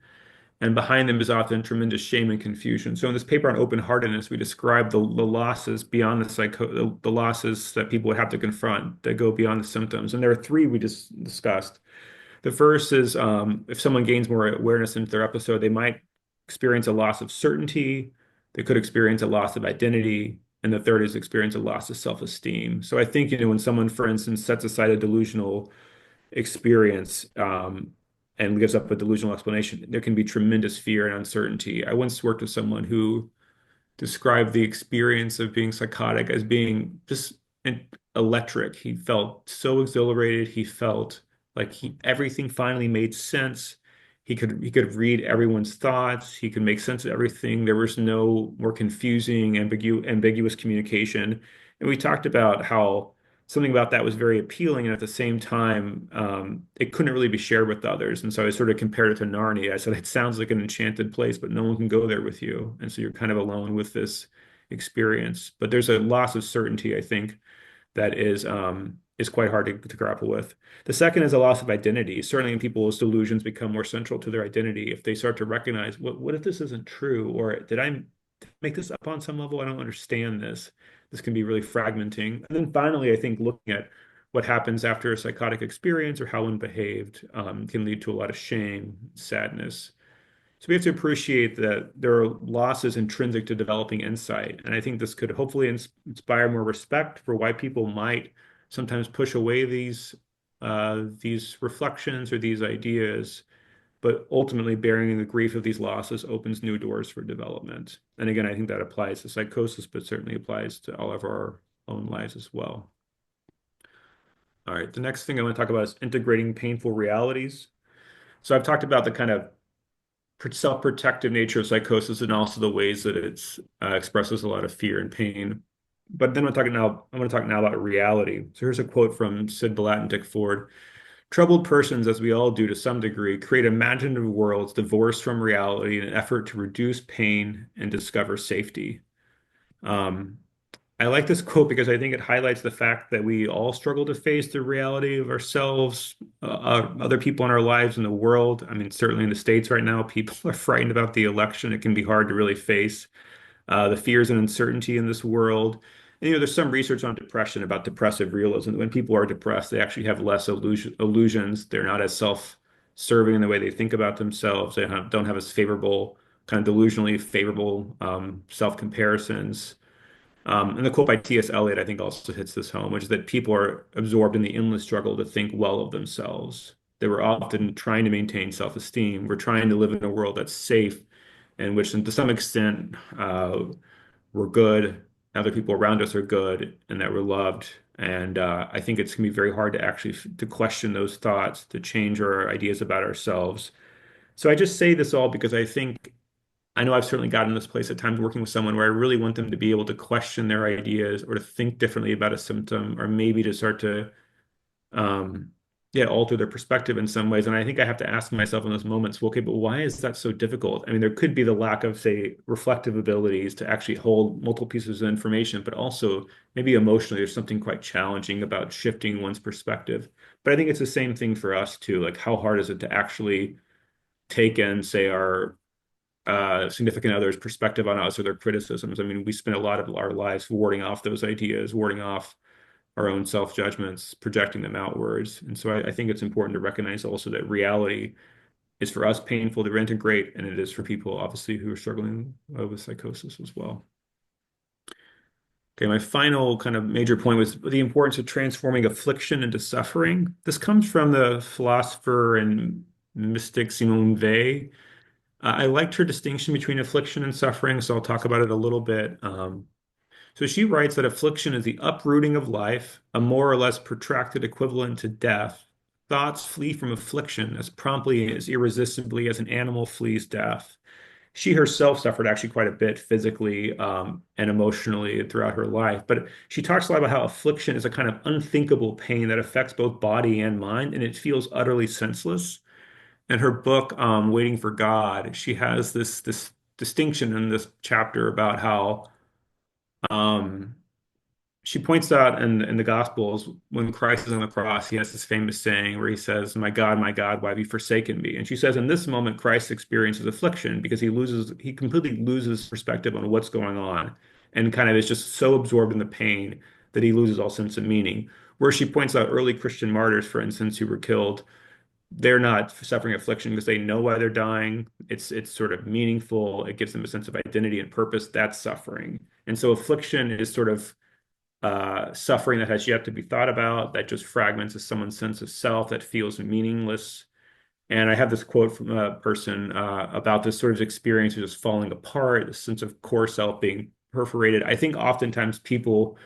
And behind them is often tremendous shame and confusion. So in this paper on open-heartedness, we describe the losses beyond the losses that people would have to confront that go beyond the symptoms. And there are three we just discussed. The first is if someone gains more awareness into their episode, they might experience a loss of certainty. They could experience a loss of identity. And the third is experience a loss of self-esteem. So I think, when someone, for instance, sets aside a delusional experience and gives up a delusional explanation, there can be tremendous fear and uncertainty. I once worked with someone who described the experience of being psychotic as being just electric. He felt so exhilarated. He felt like everything finally made sense. He could read everyone's thoughts. He could make sense of everything. There was no more confusing, ambiguous communication. And we talked about how something about that was very appealing, and at the same time, it couldn't really be shared with others. And so I sort of compared it to Narnia. I said, it sounds like an enchanted place, but no one can go there with you. And so you're kind of alone with this experience. But there's a loss of certainty, I think, that is quite hard to grapple with. The second is a loss of identity. Certainly, when people's delusions become more central to their identity, if they start to recognize, what if this isn't true? Or did I make this up on some level? I don't understand this. This can be really fragmenting. And then finally, I think looking at what happens after a psychotic experience or how one behaved can lead to a lot of shame, sadness. So we have to appreciate that there are losses intrinsic to developing insight. And I think this could hopefully inspire more respect for why people might sometimes push away these reflections or these ideas, but ultimately bearing the grief of these losses opens new doors for development. And again, I think that applies to psychosis, but certainly applies to all of our own lives as well. All right, the next thing I want to talk about is integrating painful realities. So I've talked about the kind of self-protective nature of psychosis and also the ways that it expresses a lot of fear and pain. But then I'm going to talk now about reality. So here's a quote from Sid Blatt and Dick Ford. Troubled persons, as we all do to some degree, create imaginative worlds divorced from reality in an effort to reduce pain and discover safety. Um, I like this quote because I think it highlights the fact that we all struggle to face the reality of ourselves, other people in our lives, in the world. I mean, certainly in the States right now, people are frightened about the election. It can be hard to really face the fears and uncertainty in this world. And, there's some research on depression about depressive realism. When people are depressed, they actually have less illusions. They're not as self-serving in the way they think about themselves. They don't have as favorable, kind of delusionally favorable self-comparisons. And the quote by T.S. Eliot, I think, also hits this home, which is that people are absorbed in the endless struggle to think well of themselves. They were often trying to maintain self-esteem. We're trying to live in a world that's safe, in which, to some extent, we're good, other people around us are good, and that we're loved. And I think it's going to be very hard to actually to question those thoughts, to change our ideas about ourselves. So I just say this all because I know I've certainly gotten in this place at times working with someone where I really want them to be able to question their ideas or to think differently about a symptom or maybe to start to um alter their perspective in some ways. And I think I have to ask myself in those moments, well, okay, but why is that so difficult? I mean, there could be the lack of, say, reflective abilities to actually hold multiple pieces of information, but also maybe emotionally there's something quite challenging about shifting one's perspective. But I think it's the same thing for us too. Like, how hard is it to actually take in, say, our significant other's perspective on us or their criticisms? I mean, we spend a lot of our lives warding off those ideas, warding off our own self-judgments, projecting them outwards. And so I think it's important to recognize also that reality is for us painful to integrate, and it is for people, obviously, who are struggling with psychosis as well. Okay, my final kind of major point was the importance of transforming affliction into suffering. This comes from the philosopher and mystic Simone Weil. I liked her distinction between affliction and suffering, so I'll talk about it a little bit. So she writes that affliction is the uprooting of life, a more or less protracted equivalent to death. Thoughts flee from affliction as promptly, as irresistibly as an animal flees death. She herself suffered actually quite a bit physically and emotionally throughout her life, but she talks a lot about how affliction is a kind of unthinkable pain that affects both body and mind, and it feels utterly senseless. In her book, Waiting for God, she has this distinction in this chapter about how um, she points out in the Gospels when Christ is on the cross, he has this famous saying where he says, my God, why have you forsaken me?" And she says, in this moment, Christ experiences affliction because he completely loses perspective on what's going on and kind of is just so absorbed in the pain that he loses all sense of meaning. Where she points out early Christian martyrs, for instance, who were killed, they're not suffering affliction because they know why they're dying. It's sort of meaningful. It gives them a sense of identity and purpose. That's suffering. And so affliction is sort of suffering that has yet to be thought about, that just fragments of someone's sense of self, that feels meaningless. And I have this quote from a person about this sort of experience of just falling apart, the sense of core self being perforated. I think oftentimes people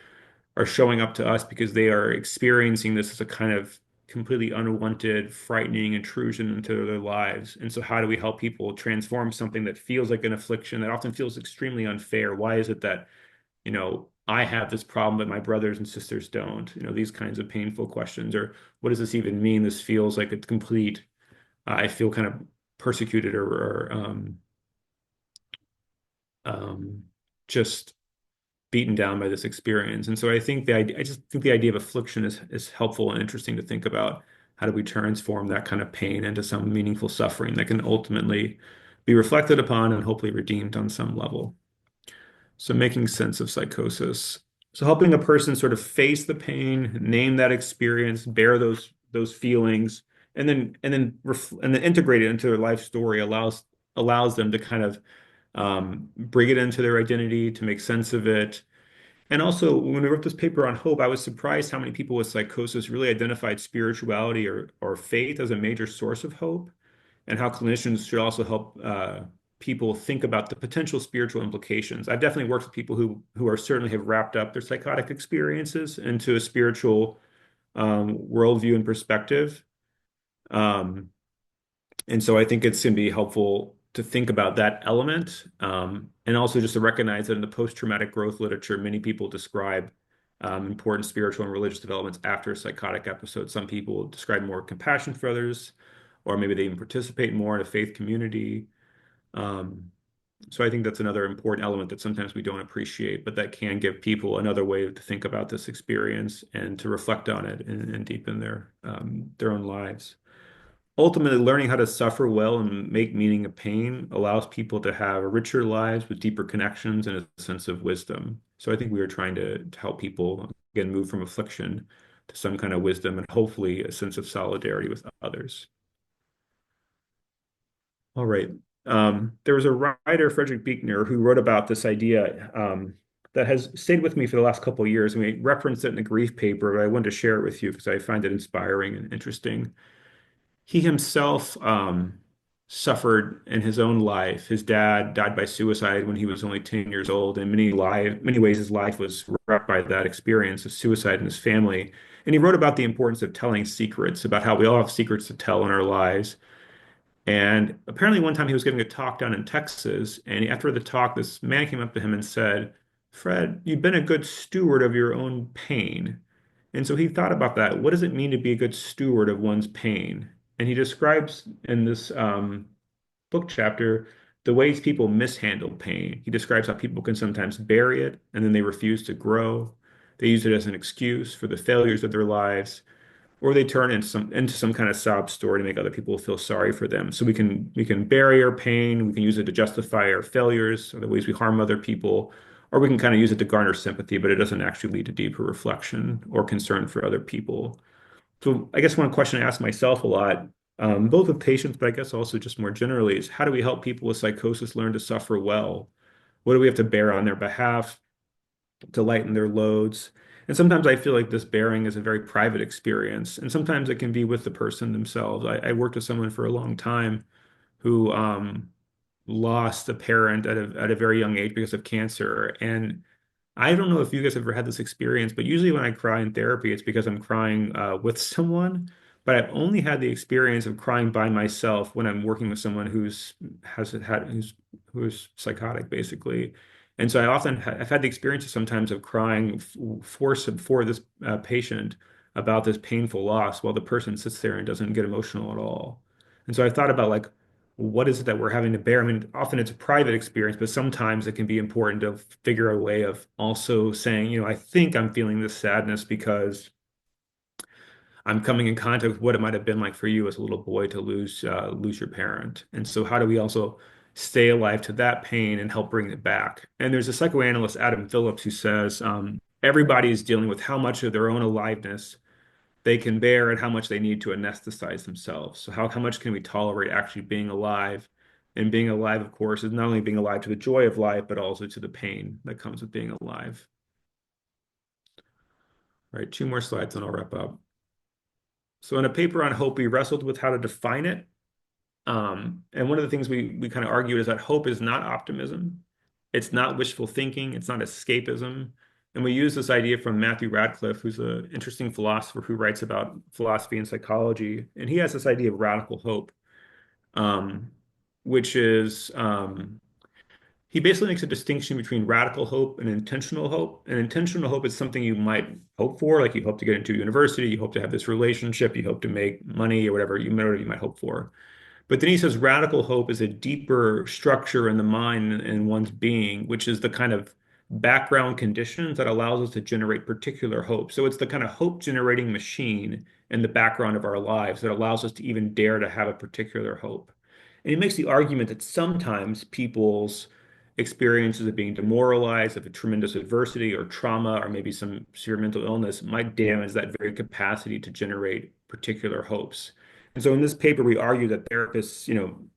are showing up to us because they are experiencing this as a kind of completely unwanted, frightening intrusion into their lives. And so, how do we help people transform something that feels like an affliction, that often feels extremely unfair? Why is it that, I have this problem, but my brothers and sisters don't. These kinds of painful questions, or what does this even mean? This feels like it's complete. I feel kind of persecuted or um, just beaten down by this experience. And so I just think the idea of affliction is helpful and interesting to think about. How do we transform that kind of pain into some meaningful suffering that can ultimately be reflected upon and hopefully redeemed on some level? So making sense of psychosis. So helping a person sort of face the pain, name that experience, bear those feelings, and then integrate it into their life story allows them to kind of bring it into their identity, to make sense of it. And also, when we wrote this paper on hope, I was surprised how many people with psychosis really identified spirituality or faith as a major source of hope, and how clinicians should also help people think about the potential spiritual implications. I've definitely worked with people who are certainly have wrapped up their psychotic experiences into a spiritual worldview and perspective. Um, and so I think it's going to be helpful to think about that element, and also just to recognize that in the post-traumatic growth literature, many people describe important spiritual and religious developments after a psychotic episode. Some people describe more compassion for others, or maybe they even participate more in a faith community. Um, so I think that's another important element that sometimes we don't appreciate, but that can give people another way to think about this experience and to reflect on it and deepen their own lives. Ultimately, learning how to suffer well and make meaning of pain allows people to have richer lives with deeper connections and a sense of wisdom. So I think we are trying to help people, again, move from affliction to some kind of wisdom and hopefully a sense of solidarity with others. All right. There was a writer, Frederick Buechner, who wrote about this idea that has stayed with me for the last couple of years. And we referenced it in the grief paper, but I wanted to share it with you because I find it inspiring and interesting. He himself suffered in his own life. His dad died by suicide when he was only 10 years old. In many ways, his life was wrecked by that experience of suicide in his family. And he wrote about the importance of telling secrets, about how we all have secrets to tell in our lives. And apparently, one time he was giving a talk down in Texas, and after the talk, this man came up to him and said, "Fred, you've been a good steward of your own pain." And so he thought about that. What does it mean to be a good steward of one's pain? And he describes in this book chapter the ways people mishandle pain. He describes how people can sometimes bury it and then they refuse to grow. They use it as an excuse for the failures of their lives, or they turn into some kind of sob story to make other people feel sorry for them. So we can bury our pain, we can use it to justify our failures or the ways we harm other people, or we can kind of use it to garner sympathy, but it doesn't actually lead to deeper reflection or concern for other people. So I guess one question I ask myself a lot, both with patients, but I guess also just more generally, is how do we help people with psychosis learn to suffer well? What do we have to bear on their behalf to lighten their loads? And sometimes I feel like this bearing is a very private experience, and sometimes it can be with the person themselves. I worked with someone for a long time who lost a parent at a very young age because of cancer, and I don't know if you guys have ever had this experience, but usually when I cry in therapy, it's because I'm crying with someone. But I've only had the experience of crying by myself when I'm working with someone who's psychotic, basically. And so I've had the experiences sometimes of crying for this patient about this painful loss while the person sits there and doesn't get emotional at all. And so I thought about like, what is it that we're having to bear? I mean, often it's a private experience, but sometimes it can be important to figure a way of also saying, I think I'm feeling this sadness because I'm coming in contact with what it might have been like for you as a little boy to lose your parent. And so how do we also stay alive to that pain and help bring it back? And there's a psychoanalyst, Adam Phillips, who says everybody is dealing with how much of their own aliveness they can bear and how much they need to anesthetize themselves. So how much can we tolerate actually being alive? And being alive, of course, is not only being alive to the joy of life, but also to the pain that comes with being alive. All right, two more slides and I'll wrap up. So in a paper on hope, we wrestled with how to define it. And one of the things we kind of argued is that hope is not optimism. It's not wishful thinking. It's not escapism. And we use this idea from Matthew Radcliffe, who's an interesting philosopher who writes about philosophy and psychology. And he has this idea of radical hope, um, which is he basically makes a distinction between radical hope and intentional hope. And intentional hope is something you might hope for, like you hope to get into university, you hope to have this relationship, you hope to make money or whatever you might hope for. But then he says radical hope is a deeper structure in the mind and one's being, which is the kind of background conditions that allows us to generate particular hope. So it's the kind of hope generating machine in the background of our lives that allows us to even dare to have a particular hope. And he makes the argument that sometimes people's experiences of being demoralized, of a tremendous adversity or trauma, or maybe some severe mental illness might damage that very capacity to generate particular hopes. And so in this paper, we argue that therapists,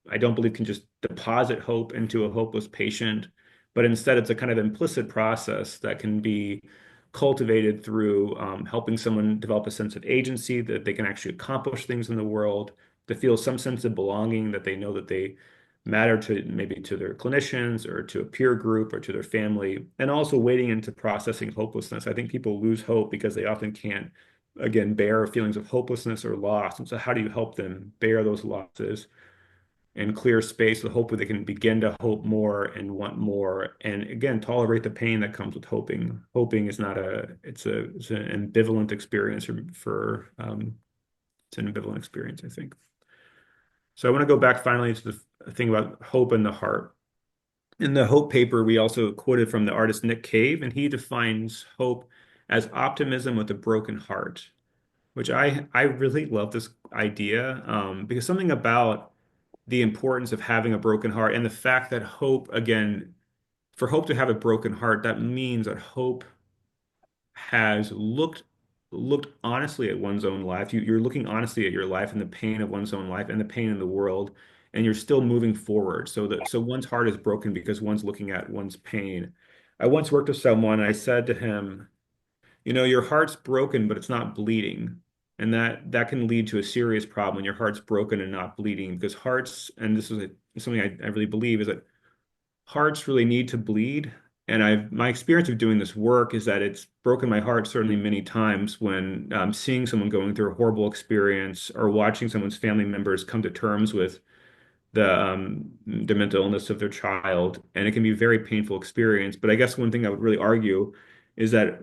I don't believe can just deposit hope into a hopeless patient, but instead it's a kind of implicit process that can be cultivated through helping someone develop a sense of agency, that they can actually accomplish things in the world, to feel some sense of belonging, that they know that they matter to maybe to their clinicians or to a peer group or to their family, and also wading into processing hopelessness. I think people lose hope because they often can't, again, bear feelings of hopelessness or loss. And so, how do you help them bear those losses and clear space with hope where they can begin to hope more and want more? And again, tolerate the pain that comes with hoping. Hoping is not it's an ambivalent experience it's an ambivalent experience, I think. So I want to go back finally to the thing about hope in the heart. In the hope paper, we also quoted from the artist Nick Cave, and he defines hope as optimism with a broken heart, which I really love this idea because something about the importance of having a broken heart and the fact that hope, again, for hope to have a broken heart, that means that hope has looked honestly at one's own life. You're looking honestly at your life and the pain of one's own life and the pain in the world, and you're still moving forward. So one's heart is broken because one's looking at one's pain. I once worked with someone, I said to him, your heart's broken, but it's not bleeding. And that can lead to a serious problem when your heart's broken and not bleeding because hearts, and this is something I really believe, is that hearts really need to bleed. And my experience of doing this work is that it's broken my heart certainly many times when seeing someone going through a horrible experience or watching someone's family members come to terms with the mental illness of their child, and it can be a very painful experience. But I guess one thing I would really argue is that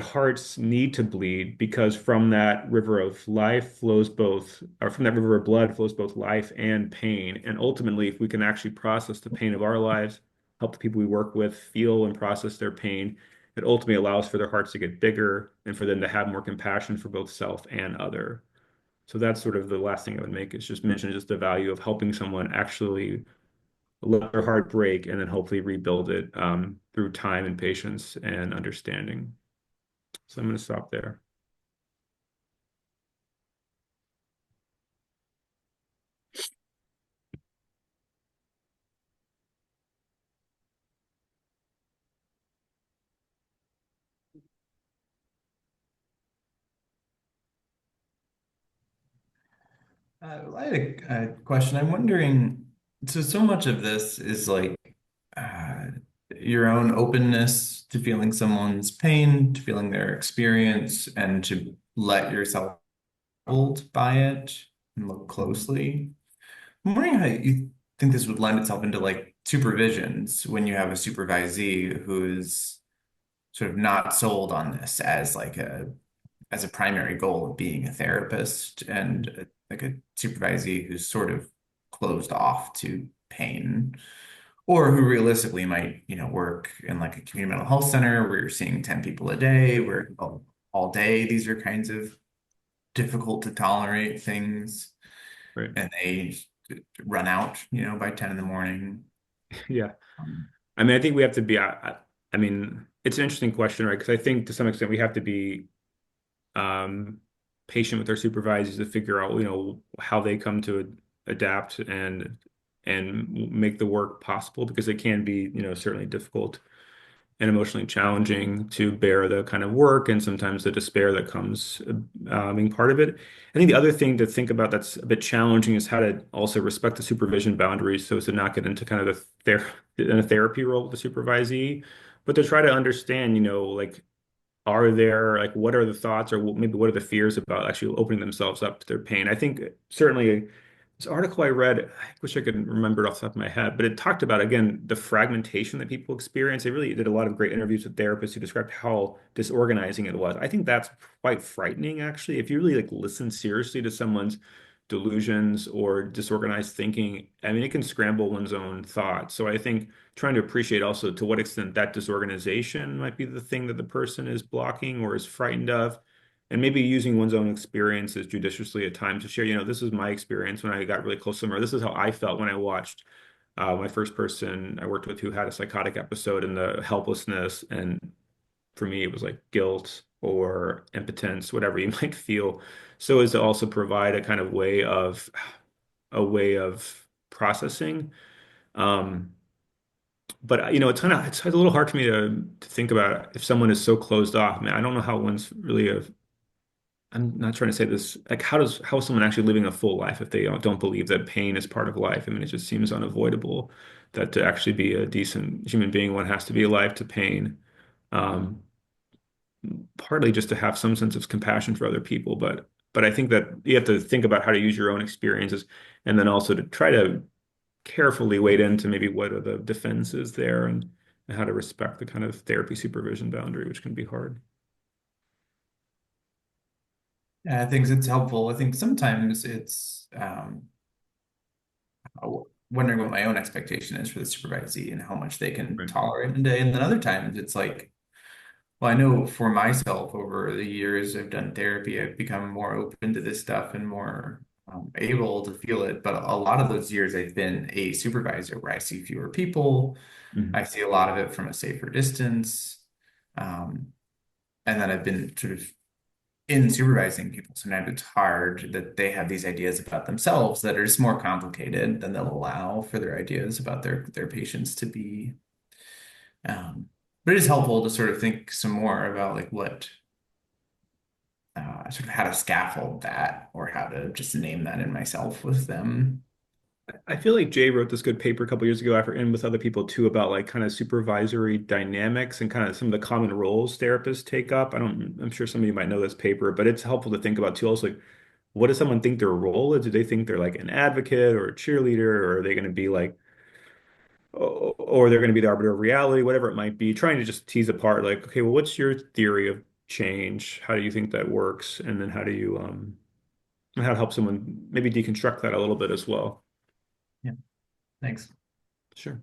hearts need to bleed because from that river of life flows both, or from that river of blood flows both life and pain. And ultimately, if we can actually process the pain of our lives, help the people we work with feel and process their pain, it ultimately allows for their hearts to get bigger and for them to have more compassion for both self and other. So that's sort of the last thing I would make is just mention just the value of helping someone actually let their heart break and then hopefully rebuild it through time and patience and understanding. So I'm going to stop there. I had a question. I'm wondering, so much of this is like uh, your own openness to feeling someone's pain, to feeling their experience, and to let yourself be troubled by it and look closely. I'm wondering how you think this would lend itself into like supervisions when you have a supervisee who's sort of not sold on this as like a primary goal of being a therapist and like a supervisee who's sort of closed off to pain or who realistically might, work in like a community mental health center where you're seeing 10 people a day, where all day these are kinds of difficult to tolerate things Right. and they run out, by 10 in the morning. Yeah. Um, I mean, I think we have to be, I mean, it's an interesting question, right? Because I think to some extent we have to be um, patient with our supervisors to figure out, how they come to adapt and make the work possible because it can be, certainly difficult and emotionally challenging to bear the kind of work and sometimes the despair that comes being part of it. I think the other thing to think about that's a bit challenging is how to also respect the supervision boundaries so as to not get into kind of in a therapy role with the supervisee, but to try to understand, like are there like what are the thoughts or maybe what are the fears about actually opening themselves up to their pain? I think certainly This article I read, I wish I could remember it off the top of my head, but it talked about, again, the fragmentation that people experience. They really did a lot of great interviews with therapists who described how disorganizing it was. I think that's quite frightening, actually. If you really like listen seriously to someone's delusions or disorganized thinking, I mean, it can scramble one's own thoughts. So I think trying to appreciate also to what extent that disorganization might be the thing that the person is blocking or is frightened of, and maybe using one's own experiences judiciously at times to share, this is my experience when I got really close to them, or this is how I felt when I watched my first person I worked with who had a psychotic episode and the helplessness. And for me, it was like guilt or impotence, whatever you might feel. So as to also provide a way of processing. Um, but it's a little hard for me to think about if someone is so closed off. Man, I don't know how one's really I'm not trying to say this, like how is someone actually living a full life if they don't believe that pain is part of life? I mean, it just seems unavoidable that to actually be a decent human being, one has to be alive to pain. Um, Partly just to have some sense of compassion for other people, but I think that you have to think about how to use your own experiences and then also to try to carefully wade into maybe what are the defenses there and how to respect the kind of therapy supervision boundary, which can be hard. Yeah, I think it's helpful. I think sometimes it's wondering what my own expectation is for the supervisee and how much they can Right. tolerate in a day. And then other times it's like, well, I know for myself over the years I've done therapy, I've become more open to this stuff and more able to feel it. But a lot of those years I've been a supervisor where I see fewer people. I Mhm. see a lot of it from a safer distance. Um, and then I've been sort of in supervising people. Sometimes it's hard that they have these ideas about themselves that are just more complicated than they'll allow for their ideas about their patients to be. But it is helpful to sort of think some more about like what sort of how to scaffold that or how to just name that in myself with them. I feel like Jay wrote this good paper a couple years ago after and with other people too about like kind of supervisory dynamics and kind of some of the common roles therapists take up. I'm sure some of you might know this paper, but it's helpful to think about too. Also, like, what does someone think their role is? Do they think they're like an advocate or a cheerleader, or are they going to be like, or they're going to be the arbiter of reality, whatever it might be, trying to just tease apart like, okay, well, what's your theory of change? How do you think that works? And then how to help someone maybe deconstruct that a little bit as well. Yeah, thanks. Sure.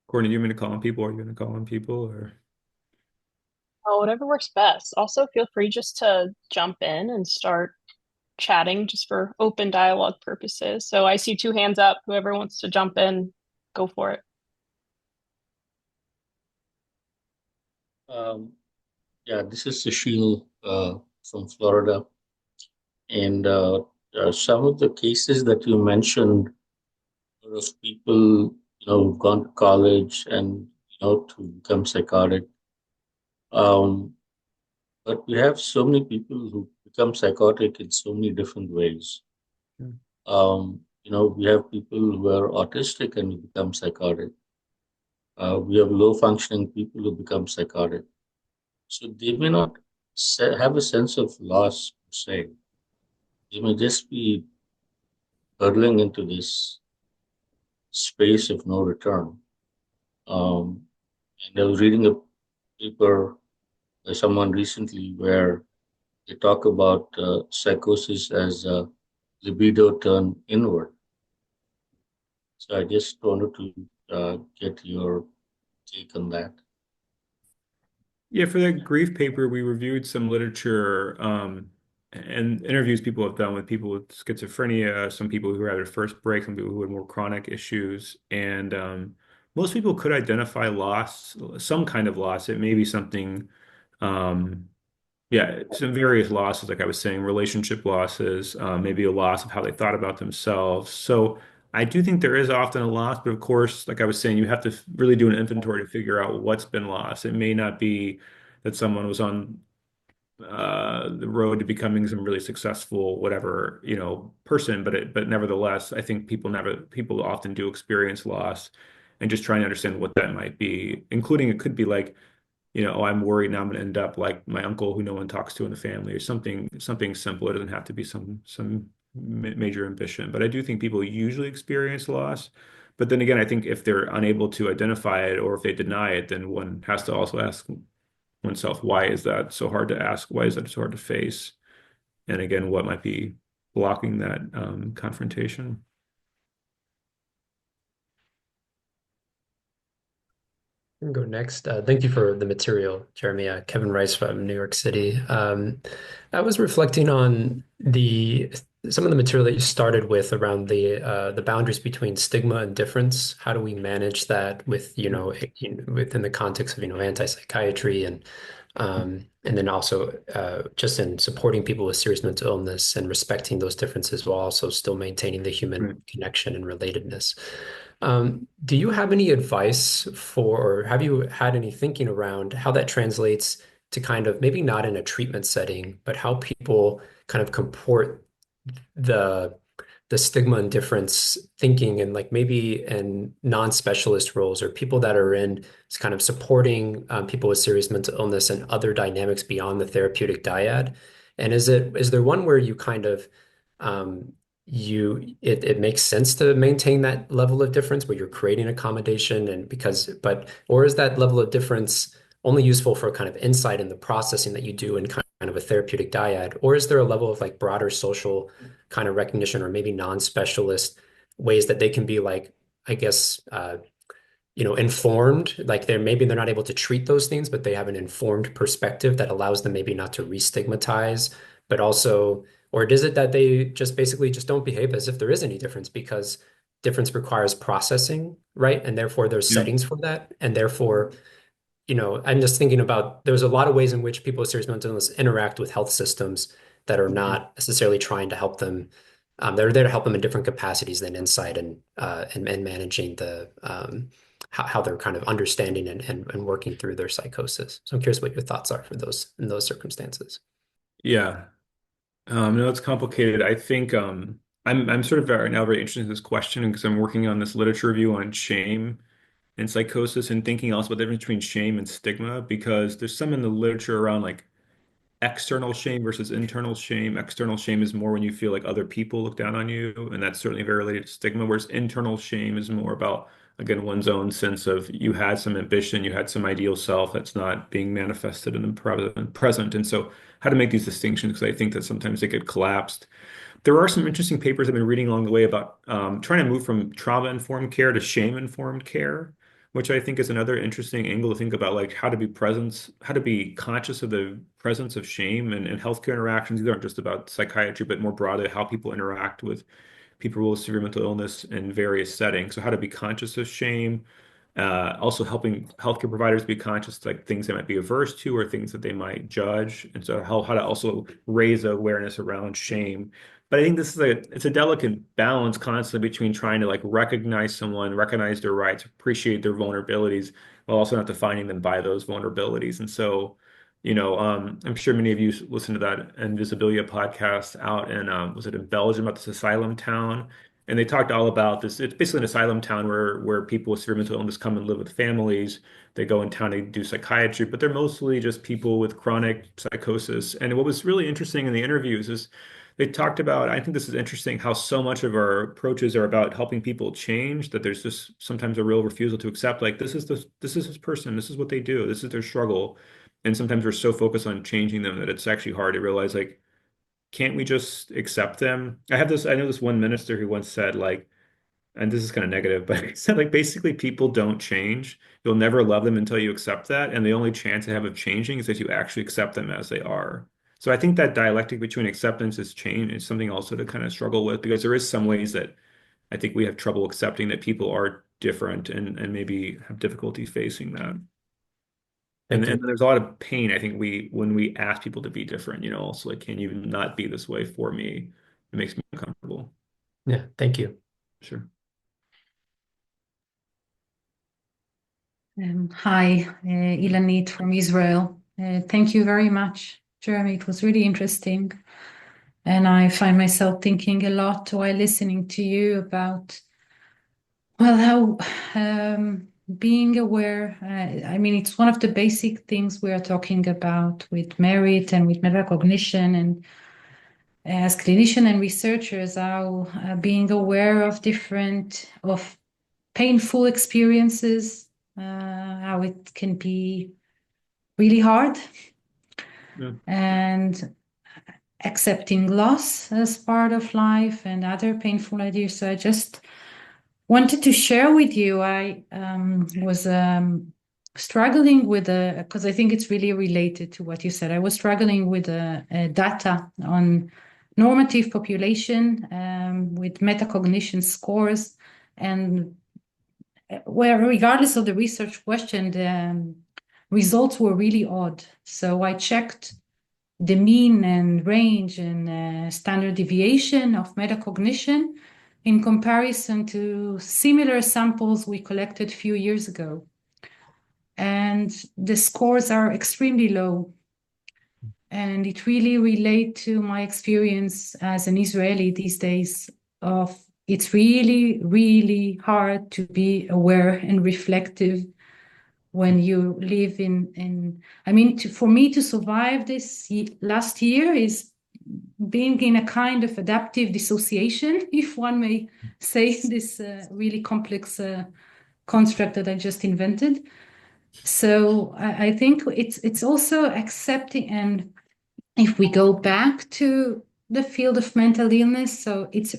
Courtney, do you mean to call on people? Are you going to call on people or? Oh, whatever works best. Also, feel free just to jump in and start chatting just for open dialogue purposes. So I see two hands up. Whoever wants to jump in, go for it. Um, yeah, this is Sushil from Florida. And some of the cases that you mentioned are of people, who've gone to college and, to become psychotic. Um, but we have so many people who become psychotic in so many different ways. Yeah. We have people who are autistic and who become psychotic. We have low functioning people who become psychotic. So they may not have a sense of loss, per se. They may just be hurtling into this space of no return. Um, and I was reading a paper by someone recently where they talk about psychosis as a libido turn inward. So I just wanted to get your take on that. Yeah, for that grief paper, we reviewed some literature and interviews people have done with people with schizophrenia, some people who had their first break, some people who had more chronic issues. And most people could identify loss, some kind of loss. It may be something, um, yeah, some various losses, like I was saying, relationship losses, maybe a loss of how they thought about themselves. So I do think there is often a loss, but of course, like I was saying, you have to really do an inventory to figure out what's been lost. It may not be that someone was on the road to becoming some really successful, whatever, person, but nevertheless, I think people often do experience loss and just trying to understand what that might be, including it could be like oh, I'm worried now I'm going to end up like my uncle who no one talks to in the family, or something simple. It doesn't have to be some major ambition. But I do think people usually experience loss. But then again, I think if they're unable to identify it or if they deny it, then one has to also ask oneself, why is that so hard to ask? Why is that so hard to face? And again, what might be blocking that confrontation? I can go next. Thank you for the material, Jeremy. Kevin Rice from New York City. I was reflecting on the some of the material that you started with around the boundaries between stigma and difference. How do we manage that with, within the context of, anti-psychiatry and then also just in supporting people with serious mental illness and respecting those differences while also still maintaining the Right. human connection and relatedness. Do you have any advice for, or have you had any thinking around how that translates to kind of maybe not in a treatment setting, but how people kind of comport the stigma and difference thinking and like maybe in non-specialist roles or people that are in kind of supporting people with serious mental illness and other dynamics beyond the therapeutic dyad? And is there one where you kind of it makes sense to maintain that level of difference where you're creating accommodation and or is that level of difference only useful for kind of insight in the processing that you do in kind of a therapeutic dyad? Or is there a level of like broader social kind of recognition or maybe non-specialist ways that they can be like, I guess, informed, like they're not able to treat those things, but they have an informed perspective that allows them maybe not to re-stigmatize, but also, or is it that they just basically just don't behave as if there is any difference because difference requires processing, right? And therefore there's Yeah. settings for that. And therefore, I'm just thinking about there's a lot of ways in which people with serious mental illness interact with health systems that are not necessarily trying to help them. They're there to help them in different capacities than insight and managing how they're kind of understanding and working through their psychosis. So I'm curious what your thoughts are for those in those circumstances. Yeah. No, it's complicated. I think I'm sort of right now very interested in this question because I'm working on this literature review on shame and psychosis and thinking also about the difference between shame and stigma because there's some in the literature around like external shame versus internal shame. External shame is more when you feel like other people look down on you, and that's certainly very related to stigma, whereas internal shame is more about, again, one's own sense of you had some ambition, you had some ideal self that's not being manifested in the present. And so how to make these distinctions, because I think that sometimes they get collapsed. There are some interesting papers I've been reading along the way about trying to move from trauma-informed care to shame-informed care, which I think is another interesting angle to think about, like how to be conscious of the presence of shame and healthcare interactions. These aren't just about psychiatry, but more broadly, how people interact with people with severe mental illness in various settings. So how to be conscious of shame, also helping healthcare providers be conscious like things they might be averse to or things that they might judge, and so how to also raise awareness around shame. But I think this is it's a delicate balance constantly between trying to like recognize someone, recognize their rights, appreciate their vulnerabilities, while also not defining them by those vulnerabilities. And so, I'm sure many of you listened to that Invisibilia podcast out in was it in Belgium about this asylum town? And they talked all about this. It's basically an asylum town where people with severe mental illness come and live with families. They go in town to do psychiatry, but they're mostly just people with chronic psychosis. And what was really interesting in the interviews is they talked about, I think this is interesting, how so much of our approaches are about helping people change, that there's just sometimes a real refusal to accept, like this is this person, this is what they do, this is their struggle. And sometimes we're so focused on changing them that it's actually hard to realize like can't we just accept them? I know this one minister who once said like, and this is kind of negative, but he said like basically people don't change. You'll never love them until you accept that. And the only chance they have of changing is that you actually accept them as they are. So I think that dialectic between acceptance and change is something also to kind of struggle with because there is some ways that I think we have trouble accepting that people are different and maybe have difficulty facing that. Thank And you. there's a lot of pain, I think when we ask people to be different, also like, can you not be this way for me? It makes me uncomfortable. Yeah, thank you. Sure. Hi, Ilanit from Israel. Thank you very much, Jeremy. It was really interesting. And I find myself thinking a lot while listening to you about, well, how being aware. I mean, it's one of the basic things we are talking about with merit and with metacognition, and as clinician and researchers, how being aware of of painful experiences, how it can be really hard, Yeah. and accepting loss as part of life and other painful ideas. So I just wanted to share with you. I was struggling with because I think it's really related to what you said. I was struggling with data on normative population with metacognition scores, and where regardless of the research question, the results were really odd. So I checked the mean and range and standard deviation of metacognition in comparison to similar samples we collected a few years ago. And the scores are extremely low. And it really relates to my experience as an Israeli these days of it's really, really hard to be aware and reflective when you live I mean, for me to survive this last year is being in a kind of adaptive dissociation, if one may say this really complex construct that I just invented. So I think it's also accepting, and if we go back to the field of mental illness, so it's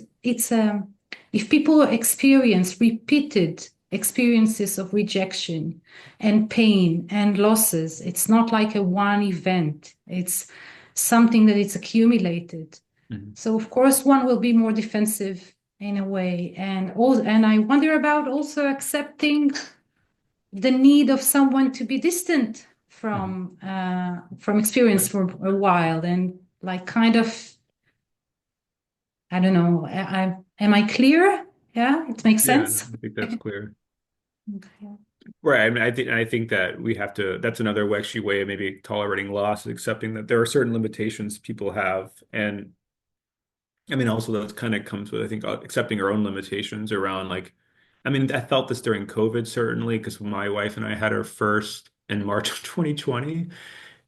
if people experience repeated experiences of rejection and pain and losses, it's not like a one event. It's something that it's accumulated. Mhm. So of course one will be more defensive in a way, and I wonder about also accepting the need of someone to be distant from experience for a while, and like kind of, I don't know, am I clear? Yeah, it makes Yeah, sense. I think that's clear. Okay. Right. I mean, I think that we have to, that's another actually way of maybe tolerating loss, accepting that there are certain limitations people have. And I mean, also that kind of comes with, I think, accepting our own limitations around like, I mean, I felt this during COVID, certainly, because my wife and I had our first in March of 2020.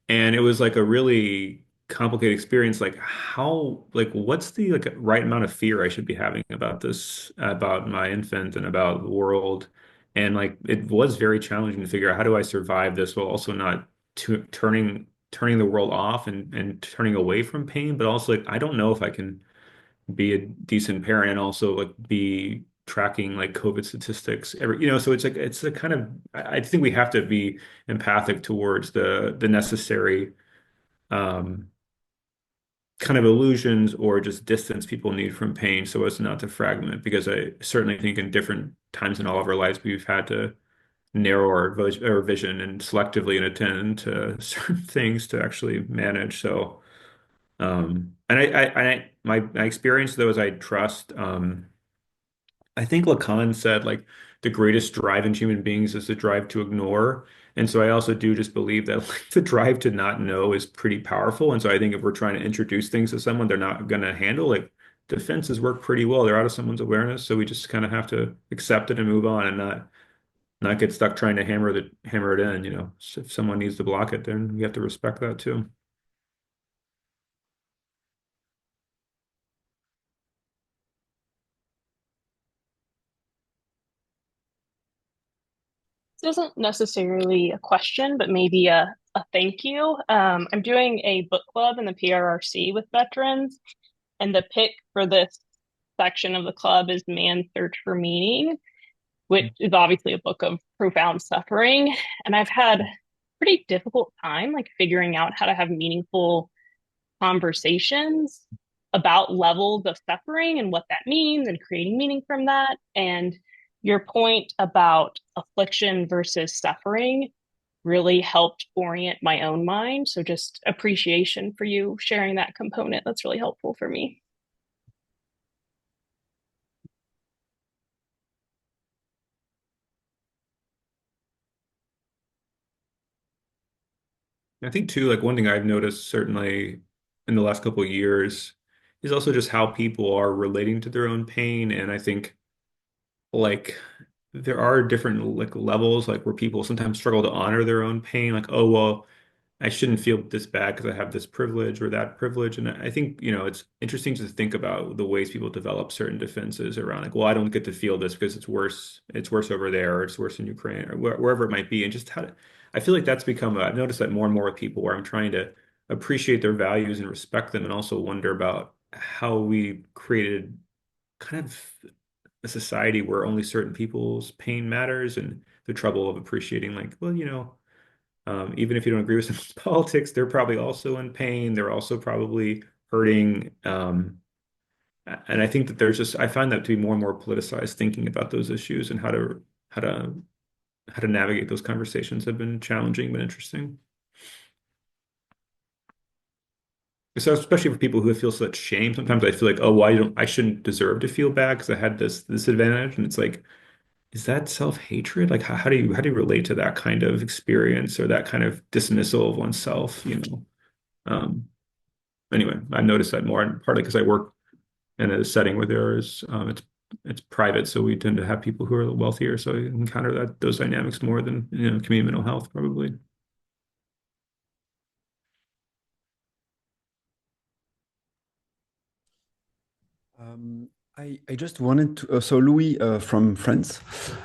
And it was like a really complicated experience. Like how, like what's the like right amount of fear I should be having about this, about my infant and about the world. And like it was very challenging to figure out how do I survive this while also not turning the world off and turning away from pain, but also like I don't know if I can be a decent parent and also like be tracking like COVID statistics so it's like it's a kind of I think we have to be empathic towards the necessary um kind of illusions or just distance people need from pain so as not to fragment because I certainly think in different times in all of our lives we've had to narrow our vision and selectively attend to certain things to actually manage and my experience though is I trust I think Lacan said like the greatest drive in human beings is the drive to ignore. And so I also do just believe that like the drive to not know is pretty powerful. And so I think if we're trying to introduce things to someone they're not going to handle, like defenses work pretty well. They're out of someone's awareness. So we just kind of have to accept it and move on and not get stuck trying to hammer it in, So if someone needs to block it, then we have to respect that too. This isn't necessarily a question, but maybe a thank you. I'm doing a book club in the PRRC with veterans, and the pick for this section of the club is Man's Search for Meaning, which is obviously a book of profound suffering. And I've had a pretty difficult time like figuring out how to have meaningful conversations about levels of suffering and what that means and creating meaning from that. And your point about affliction versus suffering really helped orient my own mind. So just appreciation for you sharing that component. That's really helpful for me. I think too, like one thing I've noticed certainly in the last couple of years is also just how people are relating to their own pain. And I think like there are different like levels, like where people sometimes struggle to honor their own pain, like, oh well, I shouldn't feel this bad because I have this privilege or that privilege. And I think, it's interesting to think about the ways people develop certain defenses around like, well, I don't get to feel this because it's worse over there, or it's worse in Ukraine, or wherever it might be. And just how to, I feel like that's become, I've noticed that more and more with people where I'm trying to appreciate their values and respect them, and also wonder about how we created kind of a society where only certain people's pain matters, and the trouble of appreciating like, well, even if you don't agree with someone's politics, they're probably also in pain. They're also probably hurting. And I think that I find that to be more and more politicized thinking about those issues, and how to how to navigate those conversations have been challenging but interesting. So especially for people who feel such shame, sometimes I feel like, oh, I shouldn't deserve to feel bad because I had this advantage. And it's like, is that self-hatred? Like how do you relate to that kind of experience, or that kind of dismissal of oneself, Um, anyway, I noticed that more, and partly because I work in a setting where it's private, so we tend to have people who are wealthier, so I encounter those dynamics more than community mental health probably. Um, I just wanted to, so Louis from France,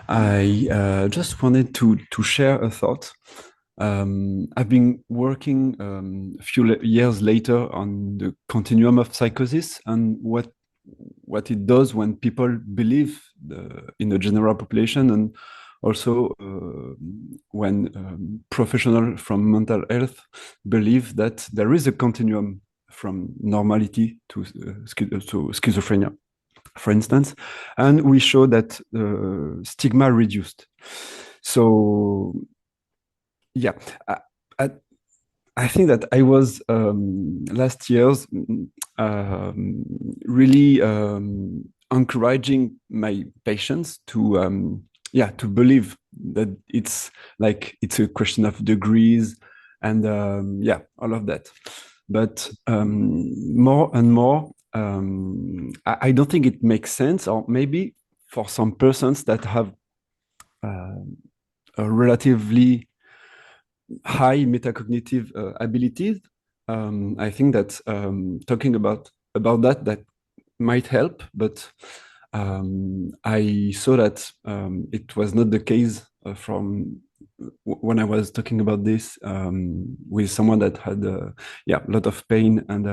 I just wanted to share a thought. I've been working a few years later on the continuum of psychosis and what it does when people believe in the general population, and also when professionals from mental health believe that there is a continuum from normality to schizophrenia, for instance, and we show that stigma reduced. So yeah, I, I, I think that I was last year's really encouraging my patients to believe that it's a question of degrees and all of that. But more and more, I don't think it makes sense, or maybe for some persons that have uh, a relatively high metacognitive abilities, I think that talking about that might help. But I saw that it was not the case from when I was talking about this with someone that had a lot of pain, and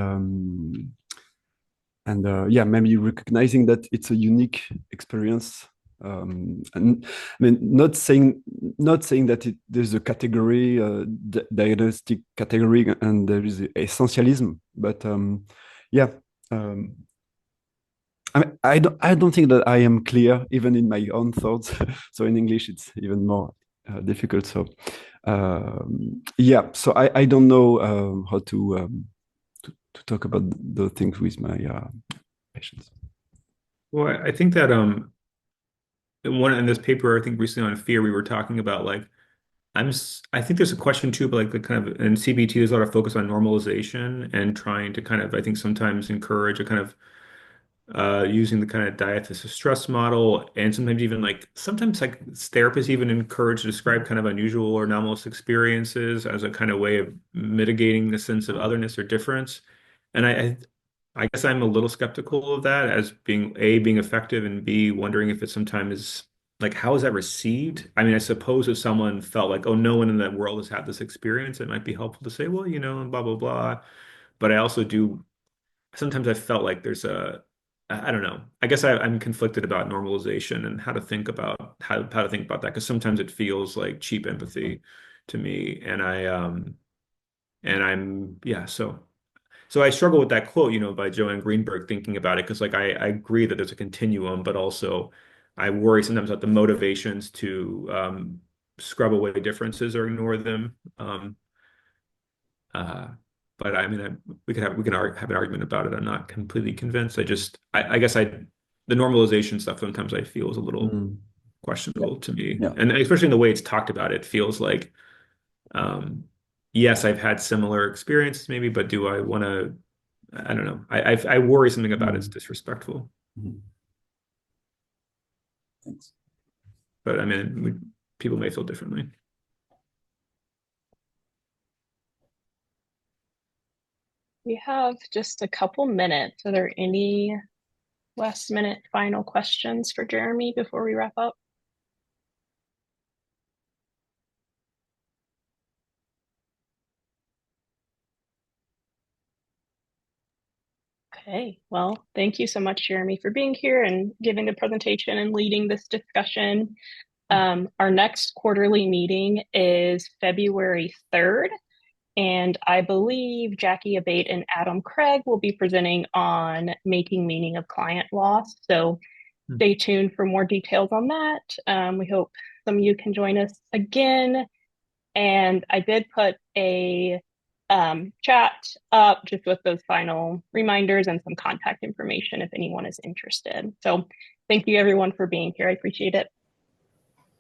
yeah, maybe recognizing that it's a unique experience. And I mean, not saying that there's a category, diagnostic category, and there is essentialism, but yeah, um, I don't think that I am clear even in my own thoughts. So in English, it's even more difficult. So yeah, so I don't know how to talk about the things with my patients. Well, I think that in this paper, I think recently on fear, we were talking about like, I think there's a question too, but like the kind of in CBT, there's a lot of focus on normalization and trying to kind of, I think sometimes encourage a kind of using the kind of diathesis stress model, and sometimes like therapists even encourage to describe kind of unusual or anomalous experiences as a kind of way of mitigating the sense of otherness or difference. And I guess I'm a little skeptical of that as being effective, and B, wondering if it sometimes is like, how is that received? I mean, I suppose if someone felt like, oh, no one in that world has had this experience, it might be helpful to say, well, and blah, blah, blah. But I also do sometimes I felt like I don't know. I guess I'm conflicted about normalization and how to think about how to think about that, because sometimes it feels like cheap empathy to me, and I'm yeah. So I struggle with that quote, by Joanne Greenberg, thinking about it, because like I agree that there's a continuum, but also I worry sometimes about the motivations to scrub away differences or ignore them. Uh, but I mean, have an argument about it. I'm not completely convinced. I guess the normalization stuff sometimes I feel is a little Mm. questionable to me, Yeah. and especially in the way it's talked about, it feels like, um, yes, I've had similar experiences maybe, but do I want to? I don't know. I worry something about it's Mm. disrespectful. Mm. Thanks. but I mean, people may feel differently. We have just a couple minutes. Are there any last minute final questions for Jeremy before we wrap up? Okay, well, thank you so much, Jeremy, for being here and giving the presentation and leading this discussion. Our next quarterly meeting is February 3rd, and I believe Jackie Abate and Adam Craig will be presenting on making meaning of client loss. So stay tuned for more details on that. We hope some of you can join us again. And I did put a chat up just with those final reminders and some contact information if anyone is interested. So thank you everyone for being here. I appreciate it.